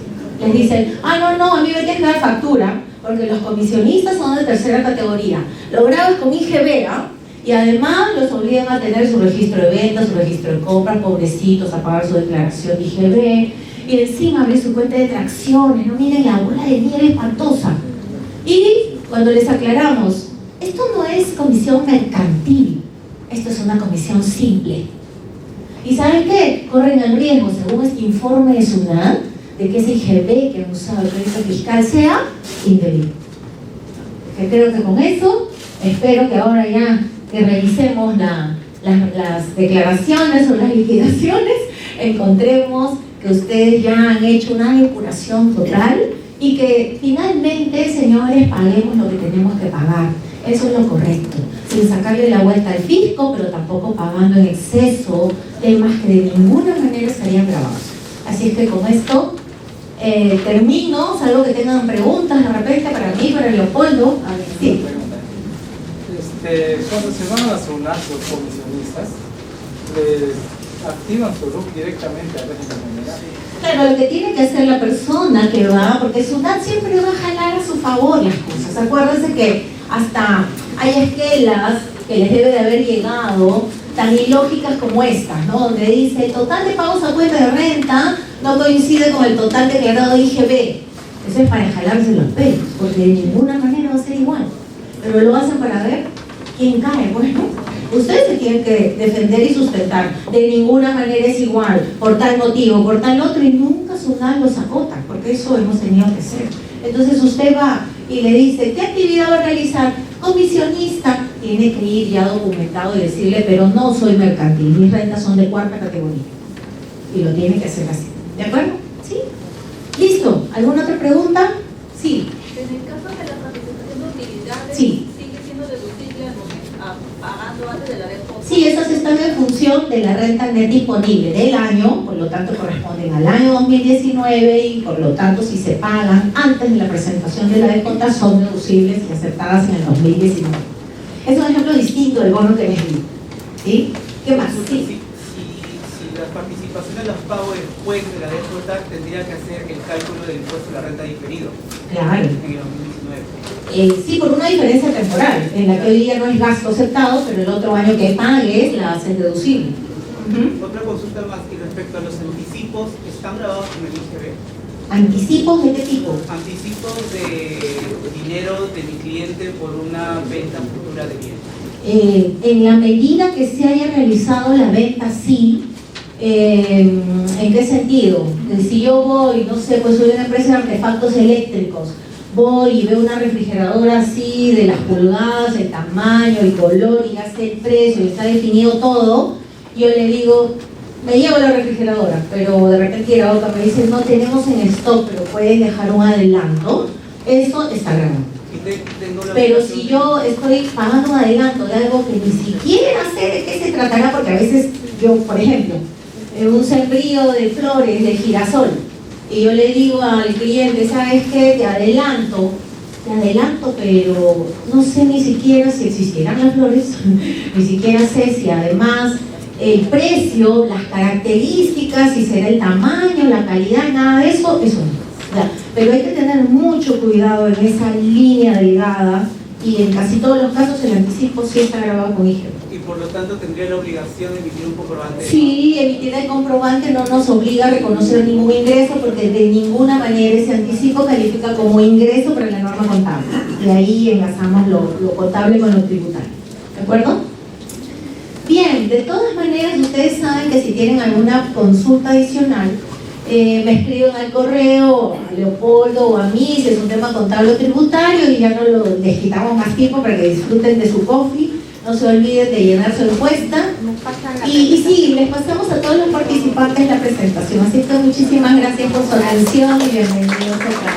Les dicen, no, a mí me tienes que dar factura, porque los comisionistas son de tercera categoría. Lo grabas con IGB, y además los obligan a tener su registro de ventas, su registro de compras, pobrecitos, a pagar su declaración de IGB, y encima abrir su cuenta de tracciones. No miren la bola de nieve espantosa. Y cuando les aclaramos, esto no es comisión mercantil, esto es una comisión simple. ¿Y saben qué? Corren el riesgo, según este informe de SUNAT, de que ese IGB que han usado el crédito fiscal sea indebido. Que creo que con eso, espero que ahora ya que revisemos las declaraciones o las liquidaciones, encontremos que ustedes ya han hecho una depuración total y que finalmente, señores, paguemos lo que tenemos que pagar. Eso es lo correcto, sin sacarle la vuelta al fisco, pero tampoco pagando en exceso temas que de ninguna manera estarían grabados. Así es que con esto termino, salvo que tengan preguntas de repente para mí, para Leopoldo. A ver, sí. Cuando se van a la SUNAT los comisionistas, les activan su RUC directamente a régimen general. Claro, lo que tiene que hacer la persona que va, porque SUNAT siempre va a jalar a su favor las cosas. Acuérdense que hasta hay esquelas que les debe de haber llegado tan ilógicas como estas, ¿no? Donde dice el total de pagos a cuenta de renta no coincide con el total declarado de IGB. Eso es para jalarse los pelos, porque de ninguna manera va a ser igual. Pero lo hacen para ver quién cae. Bueno, ustedes se tienen que defender y sustentar. De ninguna manera es igual, por tal motivo, por tal otro, y nunca SUNAT los acota, porque eso hemos tenido que hacer. Entonces usted va y le dice, ¿qué actividad va a realizar? Comisionista. Tiene que ir ya documentado y decirle, pero no soy mercantil, mis rentas son de 4ª categoría. Y lo tiene que hacer así. ¿De acuerdo? ¿Sí? ¿Listo? ¿Alguna otra pregunta? Sí. En el caso de la participación de utilidades, Sí. ¿sigue siendo deducible pagando antes de la depósito? Sí, esas están en función de la renta net disponible del año, por lo tanto corresponden al año 2019 y por lo tanto si se pagan antes de la presentación de la descuenta son deducibles y aceptadas en el 2019. Es un ejemplo distinto del bono que les di. ¿Sí? ¿Qué más? Sí. Si las participaciones las pago después de la descuenta, tendría que hacer el cálculo del impuesto de la renta diferido Claro. en el 2019. Sí, por una diferencia temporal, en la que hoy día no es gasto aceptado, pero el otro año que pagues la haces deducible. Otra consulta más, y respecto a los anticipos, ¿están grabados en el IGB? ¿Anticipos de qué tipo? Anticipos de dinero de mi cliente por una venta futura de bienes. En la medida que se haya realizado la venta, sí, ¿En qué sentido? Si yo voy, no sé, pues soy una empresa de artefactos eléctricos, voy y veo una refrigeradora así, de las pulgadas, el tamaño, el color, y ya sé el precio, y está definido todo, yo le digo, me llevo la refrigeradora, pero de repente la otra me dice, no tenemos en stock, pero puedes dejar un adelanto, eso está grabado. Pero si yo estoy pagando un adelanto de algo que ni siquiera sé de qué se tratará, porque a veces yo, por ejemplo, un sembrío de flores, de girasol, y yo le digo al cliente, ¿sabes qué? Te adelanto, pero no sé ni siquiera si existirán las flores, ni siquiera sé si además el precio, las características, si será el tamaño, la calidad, nada de eso, eso no. Pero hay que tener mucho cuidado en esa línea delgada, y en casi todos los casos el anticipo sí está grabado con IGB. Y por lo tanto tendría la obligación de emitir un comprobante. Sí, emitir el comprobante no nos obliga a reconocer ningún ingreso, porque de ninguna manera ese anticipo califica como ingreso para la norma contable. Y ahí enlazamos lo contable con lo tributario. ¿De acuerdo? Bien, de todas maneras ustedes saben que si tienen alguna consulta adicional, me escriben al correo, a Leopoldo o a mí, si es un tema contable o tributario, y ya no les quitamos más tiempo para que disfruten de su coffee. No se olviden de llenar su encuesta. Y sí, les pasamos a todos los participantes la presentación. Así que muchísimas gracias por su atención y bienvenidos a